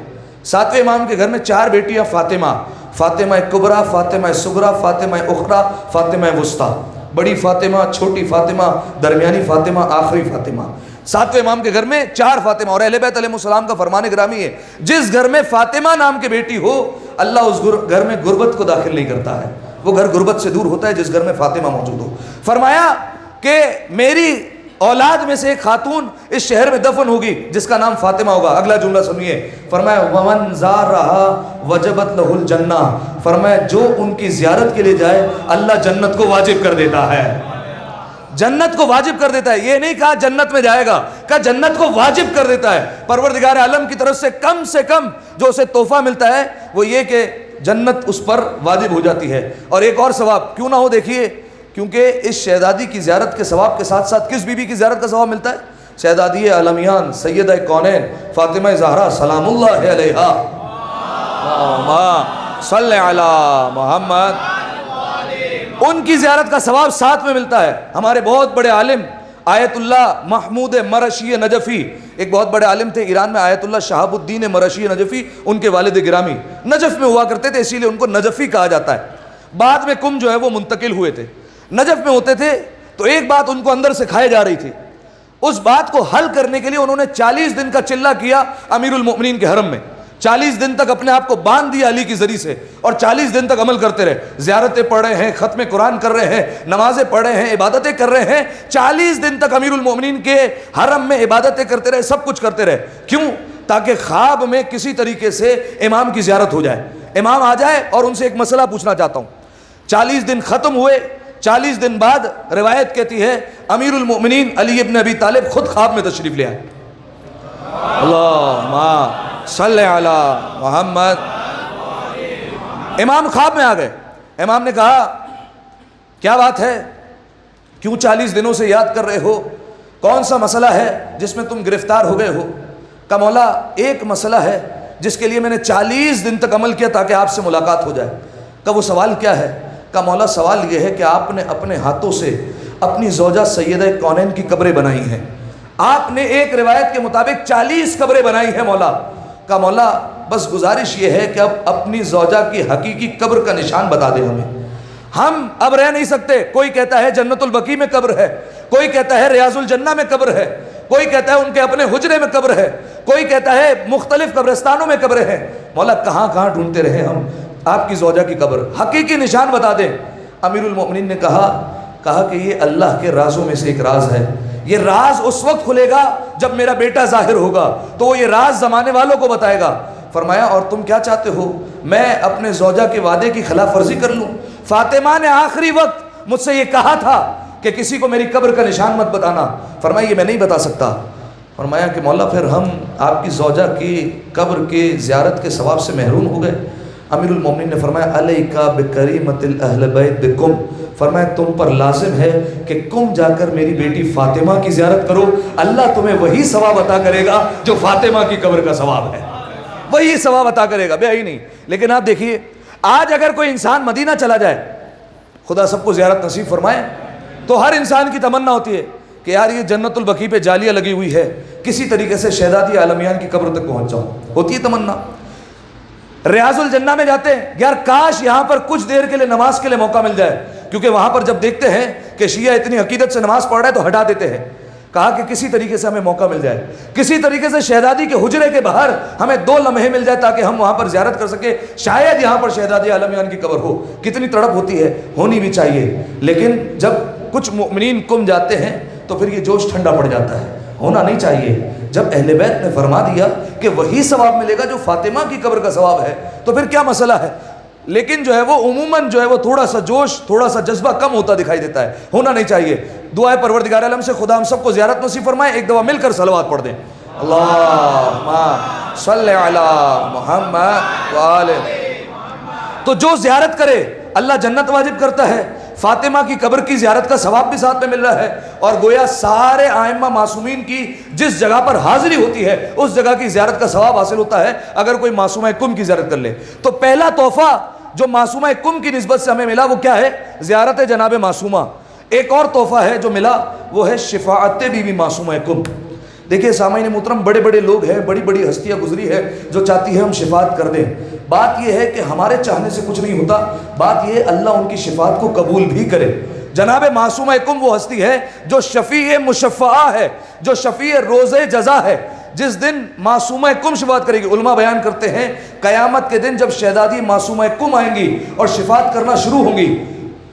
G: 7ویں امام کے گھر میں 4 بیٹیاں فاطمہ, فاطمہ کبریٰ, فاطمہ صغریٰ, فاطمہ اخریٰ, فاطمہ وسطیٰ. بڑی فاطمہ, چھوٹی فاطمہ, درمیانی فاطمہ, آخری فاطمہ. 7ویں امام کے گھر میں 4 فاطمہ. اور اہل بیت علیہ السلام کا فرمان گرامی ہے, جس گھر میں فاطمہ نام کی بیٹی ہو اللہ اس گھر میں غربت کو داخل نہیں کرتا ہے. وہ گھر غربت سے دور ہوتا ہے جس گھر میں فاطمہ موجود ہو. فرمایا کہ میری اولاد میں سے ایک خاتون اس شہر میں دفن ہوگی جس کا نام فاطمہ ہوگا. اگلا جملہ سنیے, فرمایا وَمَنْ زَارَهَا وَجَبَتْ لَهُ الْجَنَّةُ. فرمایا جو ان کی زیارت کے لیے جائے اللہ جنت کو واجب کر دیتا ہے. جنت کو واجب کر دیتا ہے. یہ نہیں کہا جنت میں جائے گا, کہا جنت کو واجب کر دیتا ہے. پروردگار عالم کی طرف سے کم جو اسے تحفہ ملتا ہے وہ یہ کہ جنت اس پر واجب ہو جاتی ہے. اور ایک اور ثواب کیوں نہ ہو, دیکھیے, کیونکہ اس شہزادی کی زیارت کے ثواب کے ساتھ ساتھ کس بی بی کی زیارت کا ثواب ملتا ہے؟ شہزادی عالمیان سیدہ کونین فاطمہ زہرا سلام اللہ علیہا, اللہم صلی علی محمد. ان کی زیارت کا ثواب ساتھ میں ملتا ہے. ہمارے بہت بڑے عالم آیت اللہ محمود مرشی نجفی, ایک بہت بڑے عالم تھے ایران میں, آیت اللہ شہاب الدین مرشی نجفی, ان کے والد گرامی نجف میں ہوا کرتے تھے, اسی لیے ان کو نجفی کہا جاتا ہے. بعد میں کم جو ہے وہ منتقل ہوئے تھے. نجف میں ہوتے تھے تو ایک بات ان کو اندر سے کھائے جا رہی تھی. اس بات کو حل کرنے کے لیے انہوں نے 40 دن کا چلہ کیا امیر المؤمنین کے حرم میں. 40 دن تک اپنے آپ کو باندھ دیا علی کی ذریعے سے, اور 40 دن تک عمل کرتے رہے. زیارتیں پڑھ رہے ہیں, ختم قرآن کر رہے ہیں, نمازیں پڑھ رہے ہیں, عبادتیں کر رہے ہیں. 40 دن تک امیر المؤمنین کے حرم میں عبادتیں کرتے رہے, سب کچھ کرتے رہے. کیوں؟ تاکہ خواب میں کسی طریقے سے امام کی زیارت ہو جائے, امام آ جائے. اور ان سے ایک مسئلہ پوچھنا چاہتا ہوں. 40 دن ختم ہوئے, 40 دن بعد روایت کہتی ہے امیر المؤمنین علی ابن ابی طالب خود خواب میں تشریف لے آئے. اللہم صلی علی محمد. امام خواب میں آ گئے. امام نے کہا کیا بات ہے, کیوں 40 دنوں سے یاد کر رہے ہو, کون سا مسئلہ ہے جس میں تم گرفتار ہو گئے ہو؟ کہا مولا ایک مسئلہ ہے جس کے لیے میں نے 40 دن تک عمل کیا تاکہ آپ سے ملاقات ہو جائے. کہا وہ سوال کیا ہے؟ کہا مولا سوال یہ ہے کہ آپ نے اپنے ہاتھوں سے اپنی زوجہ سیدہ کونین کی قبریں بنائی ہیں. آپ نے ایک روایت کے مطابق 40 قبریں بنائی ہیں مولا. کہا مولا بس گزارش یہ ہے کہ اب اپنی زوجہ کی حقیقی قبر کا نشان بتا دیں ہمیں, ہم اب رہ نہیں سکتے. کوئی کہتا ہے جنت البقیع میں قبر ہے, کوئی کہتا ہے ریاض الجنہ میں قبر ہے, کوئی کہتا ہے ان کے اپنے حجرے میں قبر ہے, کوئی کہتا ہے مختلف قبرستانوں میں قبریں ہیں. مولا کہاں کہاں ڈھونڈتے رہے ہم, آپ کی زوجہ کی قبر, حقیقی نشان بتا دیں. امیر المؤمنین نے کہا کہ یہ اللہ کے رازوں میں سے ایک راز ہے. یہ راز اس وقت کھلے گا جب میرا بیٹا ظاہر ہوگا, تو وہ یہ راز زمانے والوں کو بتائے گا. فرمایا اور تم کیا چاہتے ہو, میں اپنے زوجہ کے وعدے کی خلاف ورزی کر لوں؟ فاطمہ نے آخری وقت مجھ سے یہ کہا تھا کہ کسی کو میری قبر کا نشان مت بتانا. فرمایا یہ میں نہیں بتا سکتا. فرمایا کہ مولا پھر ہم آپ کی زوجہ کی قبر کی زیارت کے ثواب سے محروم ہو گئے. امیر المومنین نے فرمایا علیکا بکریمت الاہل بیت بکم, فرمایا تم پر لازم ہے کہ کم جا کر میری بیٹی فاطمہ کی زیارت کرو, اللہ تمہیں وہی ثواب عطا کرے گا جو فاطمہ کی قبر کا ثواب ہے, وہی ثواب عطا کرے گا, بے ہی نہیں. لیکن آپ دیکھیے آج اگر کوئی انسان مدینہ چلا جائے, خدا سب کو زیارت نصیب فرمائے, تو ہر انسان کی تمنا ہوتی ہے کہ یار یہ جنت البقیع پہ جالیاں لگی ہوئی ہے, کسی طریقے سے شہزادی عالمیان کی قبر تک پہنچ جاؤں, ہوتی ہے تمنا. ریاض الجنہ میں جاتے ہیں, یار کاش یہاں پر کچھ دیر کے لیے نماز کے لیے موقع مل جائے, کیونکہ وہاں پر جب دیکھتے ہیں کہ شیعہ اتنی عقیدت سے نماز پڑھ رہا ہے تو ہٹا دیتے ہیں. کہا کہ کسی طریقے سے ہمیں موقع مل جائے, کسی طریقے سے شہزادی کے حجرے کے باہر ہمیں 2 لمحے مل جائے تاکہ ہم وہاں پر زیارت کر سکیں, شاید یہاں پر شہزادی عالمیان کی قبر ہو. کتنی تڑپ ہوتی ہے, ہونی بھی چاہیے, لیکن جب کچھ مؤمنین کم جاتے ہیں تو پھر یہ جوش ٹھنڈا پڑ جاتا ہے, ہونا نہیں چاہیے. جب اہل بیت نے فرما دیا کہ وہی ثواب ملے گا جو فاطمہ کی قبر کا ثواب ہے, تو پھر کیا مسئلہ ہے. لیکن جو ہے وہ عموماً جو ہے وہ تھوڑا سا جوش, تھوڑا سا جذبہ کم ہوتا دکھائی دیتا ہے, ہونا نہیں چاہیے. دعائے پروردگار عالم سے خدا ہم سب کو زیارت نصیب فرمائے. ایک دفعہ مل کر صلوات پڑھ دیں, اللہم صلی علی محمد وآل. تو جو زیارت کرے اللہ جنت واجب کرتا ہے, فاطمہ کی قبر کی زیارت کا ثواب بھی ساتھ میں مل رہا ہے, اور گویا سارے ائمہ معصومین کی جس جگہ پر حاضری ہوتی ہے اس جگہ کی زیارت کا ثواب حاصل ہوتا ہے اگر کوئی معصومہ کم کی زیارت کر لے. تو پہلا تحفہ جو معصومہ کم کی نسبت سے ہمیں ملا وہ کیا ہے؟ زیارت جناب معصومہ. ایک اور تحفہ ہے جو ملا, وہ ہے شفاعت بی بی معصومہ کم. دیکھیے سامعین محترم, بڑے بڑے لوگ ہیں, بڑی بڑی ہستیاں گزری ہے جو چاہتی ہے ہم شفاعت کر دیں. بات یہ ہے کہ ہمارے چاہنے سے کچھ نہیں ہوتا, بات یہ اللہ ان کی شفاعت کو قبول بھی کرے. جناب معصومہ کم وہ ہستی ہے جو شفیع مشفعہ ہے, جو شفیع روز جزا ہے. جس دن معصومہ کم شفاعت کرے گی, علماء بیان کرتے ہیں قیامت کے دن جب شہزادی معصومہ کم آئیں گی اور شفاعت کرنا شروع ہوں گی,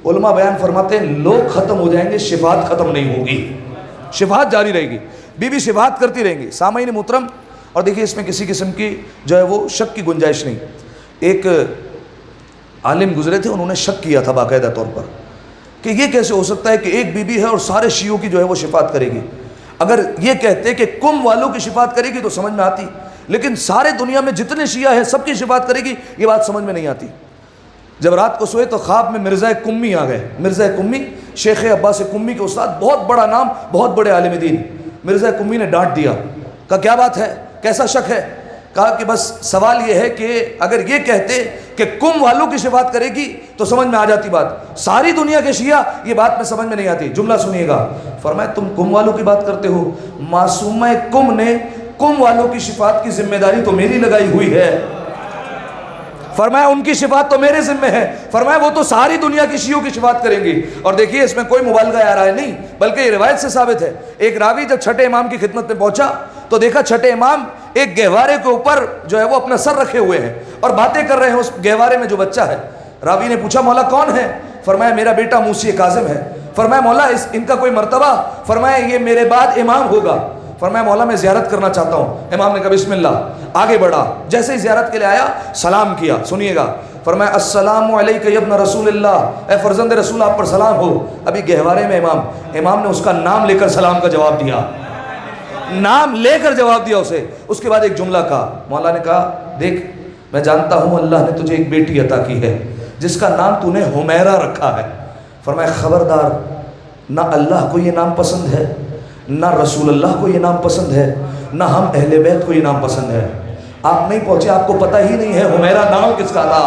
G: علماء بیان فرماتے ہیں لوگ ختم ہو جائیں گے, شفاعت ختم نہیں ہوگی, شفاعت جاری رہے گی, بی بی شفاعت کرتی رہیں گی. سامعین محترم, اور دیکھیے اس میں کسی قسم کی جو ہے وہ شک کی گنجائش نہیں. ایک عالم گزرے تھے, انہوں نے شک کیا تھا باقاعدہ طور پر کہ یہ کیسے ہو سکتا ہے کہ ایک بی بی ہے اور سارے شیعوں کی جو ہے وہ شفاعت کرے گی. اگر یہ کہتے کہ کم والوں کی شفاعت کرے گی تو سمجھ میں آتی, لیکن سارے دنیا میں جتنے شیعہ ہیں سب کی شفاعت کرے گی, یہ بات سمجھ میں نہیں آتی. جب رات کو سوئے تو خواب میں مرزا کمی آ گئے. مرزا کمی شیخ عباس کمی کے استاد, بہت بڑا نام, بہت بڑے عالم دین. مرزا کمی نے ڈانٹ دیا, کہا کیا بات ہے, کیسا شک ہے؟ کہا کہ بس سوال یہ ہے کہ اگر یہ کہتے کہ کم والوں کی شفاعت کرے گی تو سمجھ میں آ جاتی بات, ساری دنیا کے شیعہ یہ بات میں سمجھ میں نہیں آتی. جملہ سنیے گا, فرمایا تم کم والوں کی بات کرتے ہو, معصومہ کم نے کم والوں کی شفاعت کی ذمہ داری تو میری لگائی ہوئی ہے. فرمایا ان کی شفاعت تو میرے ذمہ ہے. فرمایا وہ تو ساری دنیا کی شیعوں کی شفاعت کریں گی. اور دیکھیے اس میں کوئی مبالغہ آ رہا ہے نہیں, بلکہ یہ روایت سے ثابت ہے. ایک راوی جب چھٹے امام کی خدمت میں پہنچا تو دیکھا چھٹے امام ایک گہوارے کے اوپر جو ہے وہ اپنا سر رکھے ہوئے ہیں اور باتیں کر رہے ہیں اس گہوارے میں جو بچہ ہے. راوی نے پوچھا مولا کون ہے؟ فرمایا میرا بیٹا موسی کاظم ہے. فرمایا مولا ان کا کوئی مرتبہ؟ فرمایا یہ میرے بعد امام ہوگا. فرمایا مولا میں زیارت کرنا چاہتا ہوں. امام نے کہا بسم اللہ, آگے بڑھا. جیسے ہی زیارت کے لیے آیا سلام کیا, سنیے گا, فرمایا السلام علیکہ یا ابن رسول اللہ, اے فرزند رسول آپ پر سلام ہو. ابھی گہوارے میں امام نے اس کا نام لے کر سلام کا جواب دیا, نام لے کر جواب دیا اسے. اس کے بعد ایک جملہ کہا, مولا نے کہا دیکھ میں جانتا ہوں اللہ نے تجھے ایک بیٹی عطا کی ہے جس کا نام تو نے حمیرہ رکھا ہے. فرمایا خبردار, نہ اللہ کو یہ نام پسند ہے, نہ رسول اللہ کو یہ نام پسند ہے, نہ ہم اہل بیت کو یہ نام پسند ہے. آپ نہیں پہنچے, آپ کو پتہ ہی نہیں ہے حمیرہ نام کس کا تھا.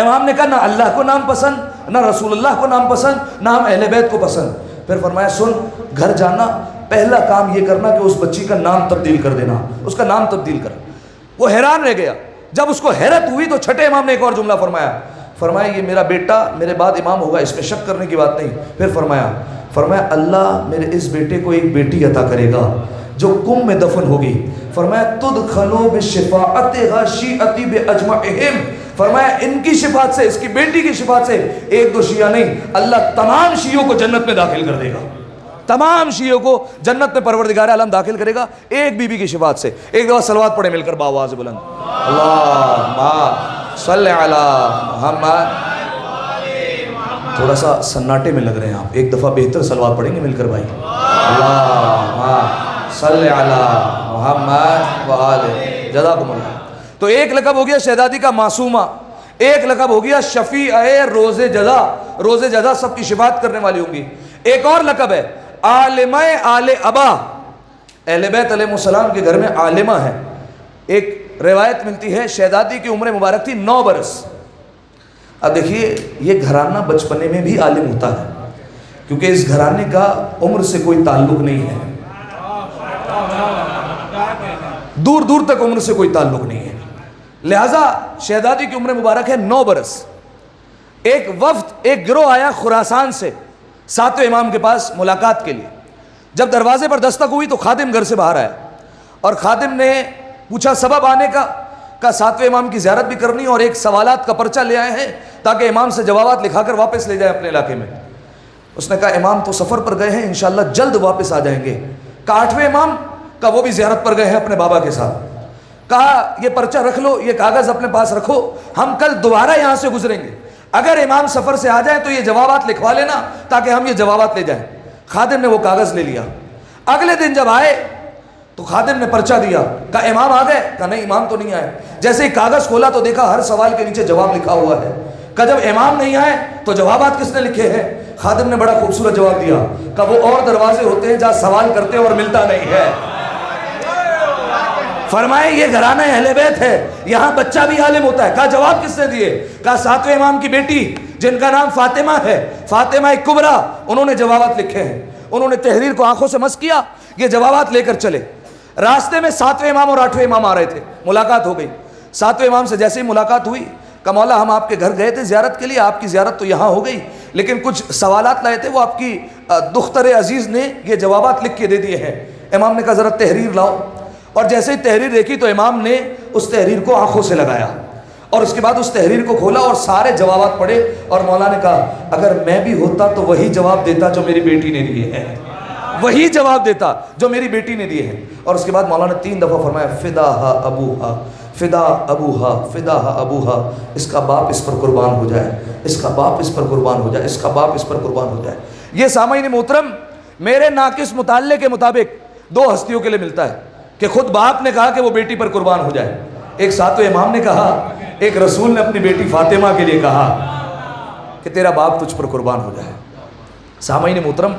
G: امام نے کہا نہ اللہ کو نام پسند, نہ رسول اللہ کو نام پسند, نہ ہم اہل بیت کو پسند. پھر فرمایا سن, گھر جانا پہلا کام یہ کرنا کہ اس بچی کا نام تبدیل کر دینا, اس کا نام تبدیل کر. وہ حیران رہ گیا. جب اس کو حیرت ہوئی تو چھٹے امام نے ایک اور جملہ فرمایا یہ میرا بیٹا میرے بعد امام ہوگا, اس میں شک کرنے کی بات نہیں. پھر فرمایا اللہ میرے اس بیٹے کو ایک بیٹی عطا کرے گا جو کم میں دفن ہوگی. فرمایا تدخلوا بشفاعتها شیعتی باجمعہم. فرمایا ان کی شفاعت سے, اس کی بیٹی کی شفاعت سے, ایک دو شیعہ نہیں, اللہ تمام شیعوں کو جنت میں داخل کر دے گا. تمام شیعوں کو جنت میں پروردگار عالم داخل کرے گا ایک بی بی کی شفاعت سے. ایک دفعہ صلوات پڑھیں مل کر باواز بلند, اللہم صلی علی محمد. تھوڑا سا سناٹے میں لگ رہے ہیں آپ, ایک دفعہ بہتر صلوات پڑھیں گے مل کر بھائی. اللہم صلی علی محمد وآل. جزاکم اللہ. تو ایک لقب ہو گیا شہزادی کا معصومہ, ایک لقب ہو گیا شفیع روز جزا. روز جزا سب کی شفاعت کرنے والی ہوں گی. ایک اور لقب ہے عالمہ آل ابا. اہل بیت علیہ السلام کے گھر میں عالمہ ہے. ایک روایت ملتی ہے شہزادی کی عمر مبارک تھی 9 برس. اب دیکھیے یہ گھرانہ بچپنے میں بھی عالم ہوتا ہے کیونکہ اس گھرانے کا عمر سے کوئی تعلق نہیں ہے, دور دور تک عمر سے کوئی تعلق نہیں ہے. لہٰذا شہزادی کی عمر مبارک ہے 9 برس. ایک وفد, ایک گروہ آیا خراسان سے 7ویں امام کے پاس ملاقات کے لیے. جب دروازے پر دستک ہوئی تو خادم گھر سے باہر آیا اور خادم نے پوچھا سبب آنے کا 7ویں امام کی زیارت بھی کرنی اور ایک سوالات کا پرچہ لے آئے ہیں تاکہ امام سے جوابات لکھا کر واپس لے جائیں اپنے علاقے میں. اس نے کہا امام تو سفر پر گئے ہیں, انشاءاللہ جلد واپس آ جائیں گے. کہا 8ویں امام؟ کہا وہ بھی زیارت پر گئے ہیں اپنے بابا کے ساتھ. کہا یہ پرچہ رکھ لو, یہ کاغذ اپنے پاس رکھو, ہم کل دوبارہ یہاں سے گزریں گے, اگر امام سفر سے آ جائیں تو یہ جوابات لکھوا لینا تاکہ ہم یہ جوابات لے جائیں. خادم نے وہ کاغذ لے لیا. اگلے دن جب آئے تو خادم نے پرچہ دیا. کہا امام آ گئے؟ کہا نہیں امام تو نہیں آئے. جیسے ہی کاغذ کھولا تو دیکھا ہر سوال کے نیچے جواب لکھا ہوا ہے. کہا جب امام نہیں آئے تو جوابات کس نے لکھے ہیں؟ خادم نے بڑا خوبصورت جواب دیا. کہا وہ اور دروازے ہوتے ہیں جہاں سوال کرتے ہیں اور ملتا نہیں ہے. فرمائے یہ گھرانہ اہل بیت ہے, یہاں بچہ بھی عالم ہوتا ہے. کہا جواب کس نے دیے؟ کہا 7ویں امام کی بیٹی جن کا نام فاطمہ ہے, فاطمہ کبریٰ, انہوں نے جوابات لکھے ہیں. انہوں نے تحریر کو آنکھوں سے مس کیا, یہ جوابات لے کر چلے. راستے میں 7ویں امام اور 8ویں امام آ رہے تھے, ملاقات ہو گئی. 7ویں امام سے جیسے ہی ملاقات ہوئی کہ مولا ہم آپ کے گھر گئے تھے زیارت کے لیے, آپ کی زیارت تو یہاں ہو گئی, لیکن کچھ سوالات لائے تھے وہ آپ کی دختر عزیز نے یہ جوابات لکھ کے دے دیے ہیں. امام نے کہا ذرا تحریر لاؤ, اور جیسے ہی تحریر دیکھی تو امام نے اس تحریر کو آنکھوں سے لگایا اور اس کے بعد اس تحریر کو کھولا اور سارے جوابات پڑھے. اور مولا نے کہا اگر میں بھی ہوتا تو وہی جواب دیتا جو میری بیٹی نے دیے ہیں, وہی جواب دیتا جو میری بیٹی نے دیے ہیں. اور اس کے بعد مولا نے 3 دفعہ فرمایا فداہا ابوہا, فدا ابوہا, فداہا ابوہا, اس کا باپ اس پر قربان ہو جائے, اس کا باپ اس پر قربان ہو جائے, اس کا باپ اس پر قربان ہو جائے. یہ سامعین محترم میرے ناقص مطالعے کے مطابق 2 ہستیوں کے لیے ملتا ہے کہ خود باپ نے کہا کہ وہ بیٹی پر قربان ہو جائے, ایک 7ویں امام نے کہا, ایک رسول نے اپنی بیٹی فاطمہ کے لیے کہا کہ تیرا باپ تجھ پر قربان ہو جائے. سامعین محترم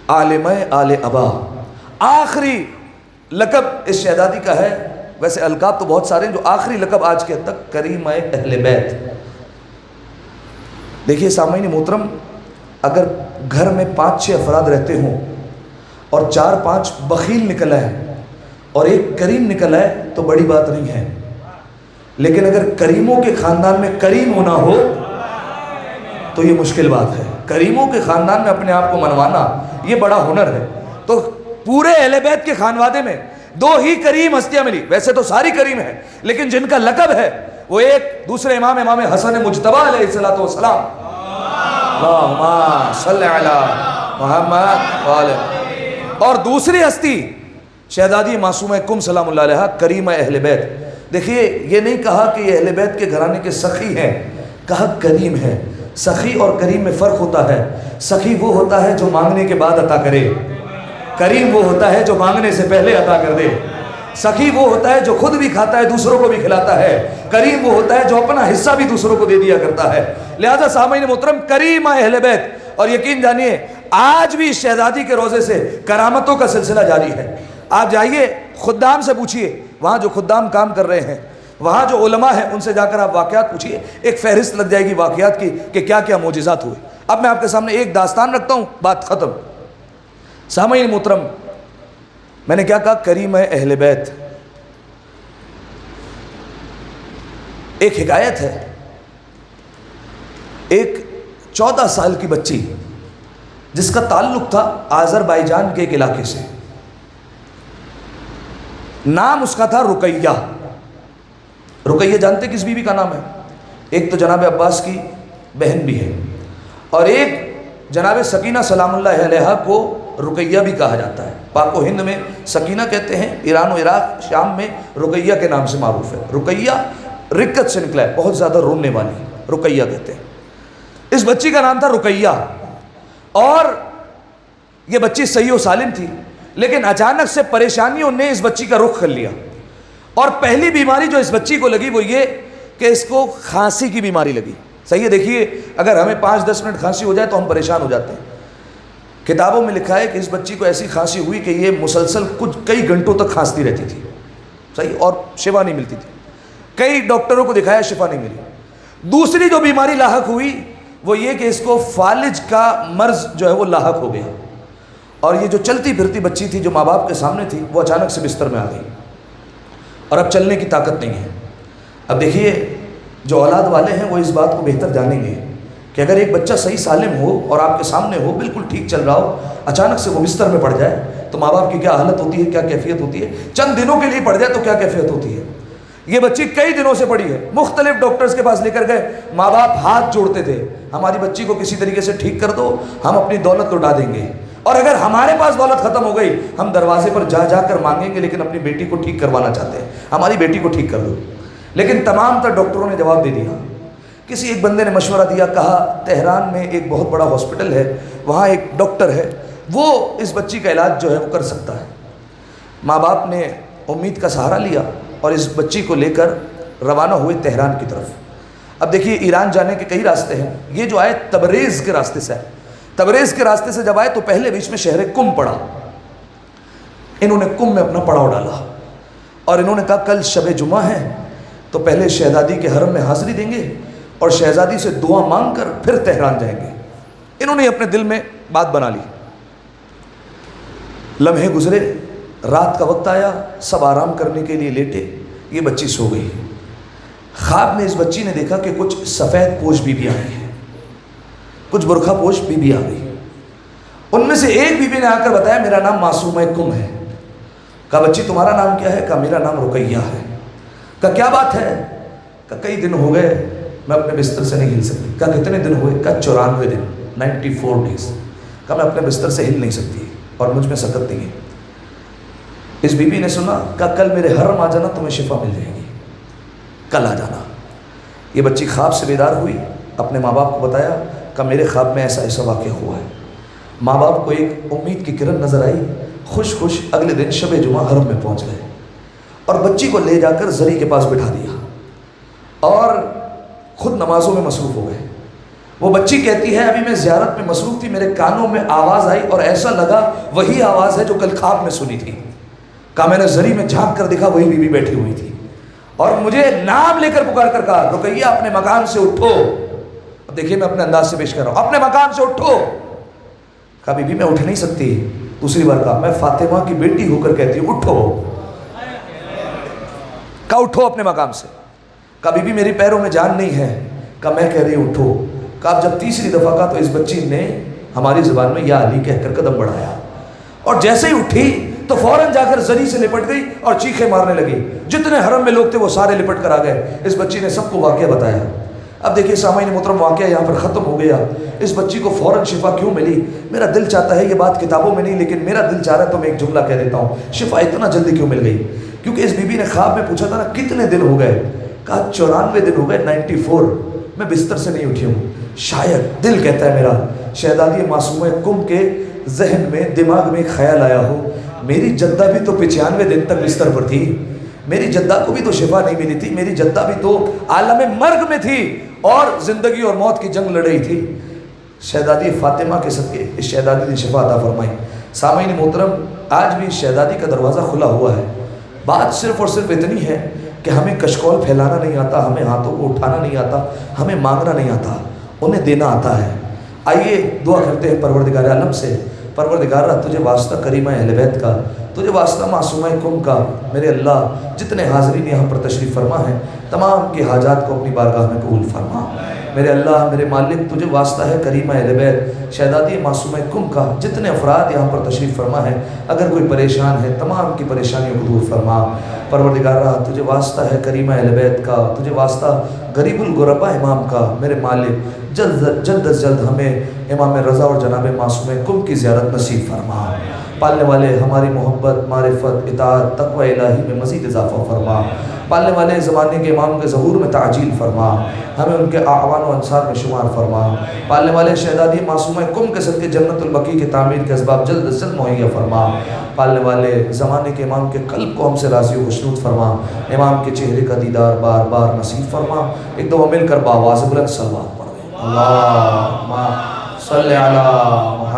G: عالمہ آل ابا آخری لقب اس شہزادی کا ہے. ویسے القاب تو بہت سارے ہیں, جو آخری لقب آج کے حد تک کریمہ اہل بیت. دیکھیے سامعین محترم, اگر گھر میں 5-6 افراد رہتے ہوں اور 4-5 بخیل نکل آئے اور ایک کریم نکل آئے تو بڑی بات نہیں ہے, لیکن اگر کریموں کے خاندان میں کریم ہونا ہو تو یہ مشکل بات ہے. کریموں کے خاندان میں اپنے آپ کو منوانا یہ بڑا ہنر ہے. تو پورے اہل بیت کے خانوادے میں 2 ہی کریم ہستیاں ملی. ویسے تو ساری کریم ہیں, لیکن جن کا لقب ہے وہ ایک دوسرے امام حسن مجتبیٰ علیہ السلام, اللہم صلی علی محمد وآلہ, اور دوسری ہستی شہزادی معصومہ کم سلام اللہ علیہ کریمہ اہل بیت. دیکھیے یہ نہیں کہا کہ یہ اہل بیت کے گھرانے کے سخی ہیں, کہا کریم ہے. سخی اور کریم میں فرق ہوتا ہے. سخی وہ ہوتا ہے جو مانگنے کے بعد عطا کرے, کریم وہ ہوتا ہے جو مانگنے سے پہلے عطا کر دے. سخی وہ ہوتا ہے جو خود بھی کھاتا ہے دوسروں کو بھی کھلاتا ہے. کریم وہ ہوتا ہے جو اپنا حصہ بھی دوسروں کو دے دیا کرتا ہے. لہذا سامعین محترم کریمہ اہل بیت, اور یقین جانیے آج بھی اس شہزادی کے روزے سے کرامتوں کا سلسلہ جاری ہے. آپ جائیے خدام سے پوچھئے, وہاں جو خدام کام کر رہے ہیں, وہاں جو علماء ہیں ان سے جا کر آپ واقعات پوچھئے, ایک فہرست لگ جائے گی واقعات کی کہ کیا کیا معجزات ہوئے. اب میں آپ کے سامنے ایک داستان رکھتا ہوں, بات ختم. سامعین محترم میں نے کیا کہا, کریمہ اہل بیت. ایک حکایت ہے, ایک 14 سال کی بچی جس کا تعلق تھا آذربائیجان کے ایک علاقے سے, نام اس کا تھا رقیہ. رقیہ جانتے کس بیوی کا نام ہے؟ ایک تو جناب عباس کی بہن بھی ہے, اور ایک جناب سکینہ سلام اللہ علیہ کو رقیہ بھی کہا جاتا ہے. پاک و ہند میں سکینہ کہتے ہیں, ایران و عراق شام میں رقیہ کے نام سے معروف ہے. رقیہ رکت سے نکلا ہے, بہت زیادہ رونے والی, رقیہ کہتے ہیں. اس بچی کا نام تھا رقیہ, اور یہ بچی صحیح و سالم تھی, لیکن اچانک سے پریشانیوں نے اس بچی کا رخ کر لیا. اور پہلی بیماری جو اس بچی کو لگی وہ یہ کہ اس کو کھانسی کی بیماری لگی. صحیح ہے, دیکھیے اگر ہمیں 5-10 منٹ کھانسی ہو جائے تو ہم پریشان ہو جاتے ہیں. کتابوں میں لکھا ہے کہ اس بچی کو ایسی کھانسی ہوئی کہ یہ مسلسل کئی گھنٹوں تک کھانستی رہتی تھی. صحیح, اور شفا نہیں ملتی تھی. کئی ڈاکٹروں کو دکھایا, شفا نہیں ملی. دوسری جو بیماری لاحق ہوئی وہ یہ کہ اس کو فالج کا مرض جو ہے وہ لاحق ہو گیا, اور یہ جو چلتی پھرتی بچی تھی جو ماں باپ کے سامنے تھی وہ اچانک سے بستر میں آ گئی, اور اب چلنے کی طاقت نہیں ہے. اب دیکھیے جو اولاد والے ہیں وہ اس بات کو بہتر جانیں گے کہ اگر ایک بچہ صحیح سالم ہو اور آپ کے سامنے ہو، بالکل ٹھیک چل رہا ہو، اچانک سے وہ بستر میں پڑ جائے تو ماں باپ کی کیا حالت ہوتی ہے، کیا کیفیت ہوتی ہے؟ چند دنوں کے لیے پڑ جائے تو کیا کیفیت ہوتی ہے؟ یہ بچی کئی دنوں سے پڑی ہے، مختلف ڈاکٹرز کے پاس لے کر گئے، ماں باپ ہاتھ جوڑتے تھے، ہماری بچی کو کسی طریقے سے ٹھیک کر دو، ہم اپنی دولت لوٹا دیں گے، اور اگر ہمارے پاس دولت ختم ہو گئی ہم دروازے پر جا جا کر مانگیں گے، لیکن اپنی بیٹی کو ٹھیک کروانا چاہتے ہیں، ہماری بیٹی کو ٹھیک کر دو۔ لیکن تمام تر ڈاکٹروں نے جواب دے دیا۔ کسی ایک بندے نے مشورہ دیا، کہا تہران میں ایک بہت بڑا ہاسپٹل ہے، وہاں ایک ڈاکٹر ہے، وہ اس بچی کا علاج جو ہے وہ کر سکتا ہے۔ ماں باپ نے امید کا سہارا لیا اور اس بچی کو لے کر روانہ ہوئے تہران کی طرف۔ اب دیکھیے ایران جانے کے کئی راستے ہیں، یہ جو آئے تبریز کے راستے سے آئے، تبریز کے راستے سے جب آئے تو پہلے بیچ میں شہر کم پڑا، انہوں نے کم میں اپنا پڑاؤ ڈالا اور انہوں نے کہا کل شب جمعہ ہے تو پہلے شہزادی کے حرم میں حاضری دیں گے اور شہزادی سے دعا مانگ کر پھر تہران جائیں گے۔ انہوں نے اپنے دل میں بات بنا لی۔ لمحے گزرے، رات کا وقت آیا، سب آرام کرنے کے لیے لیٹے، یہ بچی سو گئی۔ خواب میں اس بچی نے دیکھا کہ کچھ سفید پوش بیوی آئی ہیں، کچھ برقع پوش بیوی آ گئی۔ ان میں سے ایک بیوی نے آ کر بتایا میرا نام معصومہ کم ہے۔ کہا بچی تمہارا نام کیا ہے؟ کہا میرا نام رقیہ ہے۔ کہا کیا بات ہے؟ کہا کئی دن ہو گئے میں اپنے بستر سے نہیں ہل سکتی۔ کہا کتنے دن ہوئے؟ کہا 94 دن، 94 ڈیز۔ کہا میں اپنے بستر سے ہل نہیں سکتی اور مجھ میں سکت نہیں ہے۔ اس بیوی نے سنا، کہا کل میرے حرم آ جانا، تمہیں شفا مل جائے گی، کل آ جانا۔ یہ بچی خواب سے بیدار ہوئی، اپنے ماں باپ کو بتایا، کہا میرے خواب میں ایسا ایسا واقعہ ہوا ہے۔ ماں باپ کو ایک امید کی کرن نظر آئی، خوش خوش اگلے دن شب جمعہ حرم میں پہنچ گئے اور بچی کو لے جا کر زری کے پاس بٹھا دیا اور خود نمازوں میں مصروف ہو گئے۔ وہ بچی کہتی ہے ابھی میں زیارت میں مصروف تھی، میرے کانوں میں آواز آئی اور ایسا لگا وہی آواز ہے جو کل خواب میں سنی تھی۔ کہا میں نے زری میں جھانک کر دیکھا، وہی بیوی بیٹھی ہوئی تھی اور مجھے نام لے کر پکار کر کہا رقیہ اپنے مکان سے اٹھو۔ اب دیکھیے میں اپنے انداز سے پیش کر رہا ہوں، اپنے مکان سے اٹھو۔ کہا بی بی میں اٹھ نہیں سکتی۔ دوسری بار کہا میں فاطمہ کی بیٹی ہو کر کہتی ہوں اٹھو۔ کہا اٹھو اپنے مقام سے۔ کہا بی بی میری پیروں میں جان نہیں ہے۔ کہا میں کہہ رہی ہوں اٹھو۔ کہا جب تیسری دفعہ کہا تو اس بچی نے ہماری زبان میں یا علی کہہ کر قدم بڑھایا اور جیسے ہی اٹھی تو فوراً جا کر زری سے لپٹ گئی اور چیخیں مارنے لگی۔ جتنے حرم میں لوگ تھے وہ سارے لپٹ کر آ گئے۔ اس بچی نے سب کو واقعہ بتایا۔ اب دیکھیے سامعین محترم، واقعہ یہاں پر ختم ہو گیا۔ اس بچی کو فوراً شفا کیوں ملی؟ میرا دل چاہتا ہے یہ بات کتابوں میں نہیں، لیکن میرا دل چاہ رہا ہے تو میں ایک جملہ کہہ دیتا ہوں، شفا اتنا جلدی کیوں مل گئی؟ کیونکہ اس بی بی نے خواب میں پوچھا تھا نا کتنے دن ہو گئے؟ کہا 94 دن ہو گئے، 94 میں بستر سے نہیں اٹھی ہوں۔ شاید دل کہتا ہے میرا شہزادی معصومہ کم کے ذہن میں دماغ میں ایک خیال آیا ہو، میری جدہ بھی تو 95 دن تک بستر پر تھی، میری جدہ کو بھی تو شفا نہیں ملی تھی، میری جدہ بھی تو عالم مرگ میں تھی اور زندگی اور موت کی جنگ لڑ رہی تھی۔ شہزادی فاطمہ کے صدقے اس شہزادی نے شفا عطا فرمائی۔ سامعین محترم، آج بھی شہزادی کا دروازہ کھلا ہوا ہے۔ بات صرف اور صرف اتنی ہے کہ ہمیں کشکول پھیلانا نہیں آتا، ہمیں ہاتھوں کو اٹھانا نہیں آتا، ہمیں مانگنا نہیں آتا، انہیں دینا آتا ہے۔ آئیے دعا کرتے ہیں پروردگار عالم سے، پروردگارہ تجھے واسطہ کریمہ اہل بیت کا، تجھے واسطہ معصومہ کم کا، میرے اللہ جتنے حاضرین یہاں پر تشریف فرما ہیں تمام کی حاجات کو اپنی بارگاہ میں قبول فرما۔ میرے اللہ میرے مالک تجھے واسطہ ہے کریمہ اہل بیت شہزادی معصومہ کم کا، جتنے افراد یہاں پر تشریف فرما ہیں اگر کوئی پریشان ہے تمام کی پریشانیوں کو دور فرما۔ پروردگارہ تجھے واسطہ ہے کریمہ اہل بیت کا، تجھے واسطہ غریب الغرباء امام کا، میرے مالک جلد از جلد ہمیں امام رضا اور جناب معصوم کم کی زیارت نصیب فرما۔ پالنے والے ہماری محبت، معرفت، اطاعت، تقوی الہی میں مزید اضافہ فرما۔ پالنے والے زمانے کے امام کے ظہور میں تعجیل فرما، ہمیں ان کے اعوان و انصار میں شمار فرما۔ پالنے والے شہزادی معصومہ کم کے صدقے جنت البقیع کی تعمیر کے اسباب جلد از جلد مہیا فرما۔ پالنے والے زمانے کے امام کے قلب کو ہم سے راضی و خوشنود فرما، امام کے چہرے کا دیدار بار بار نصیب فرما۔ ایک دو مل کر بآواز بلند صلوات پڑھ دیں۔ اللہم صلی علی محمد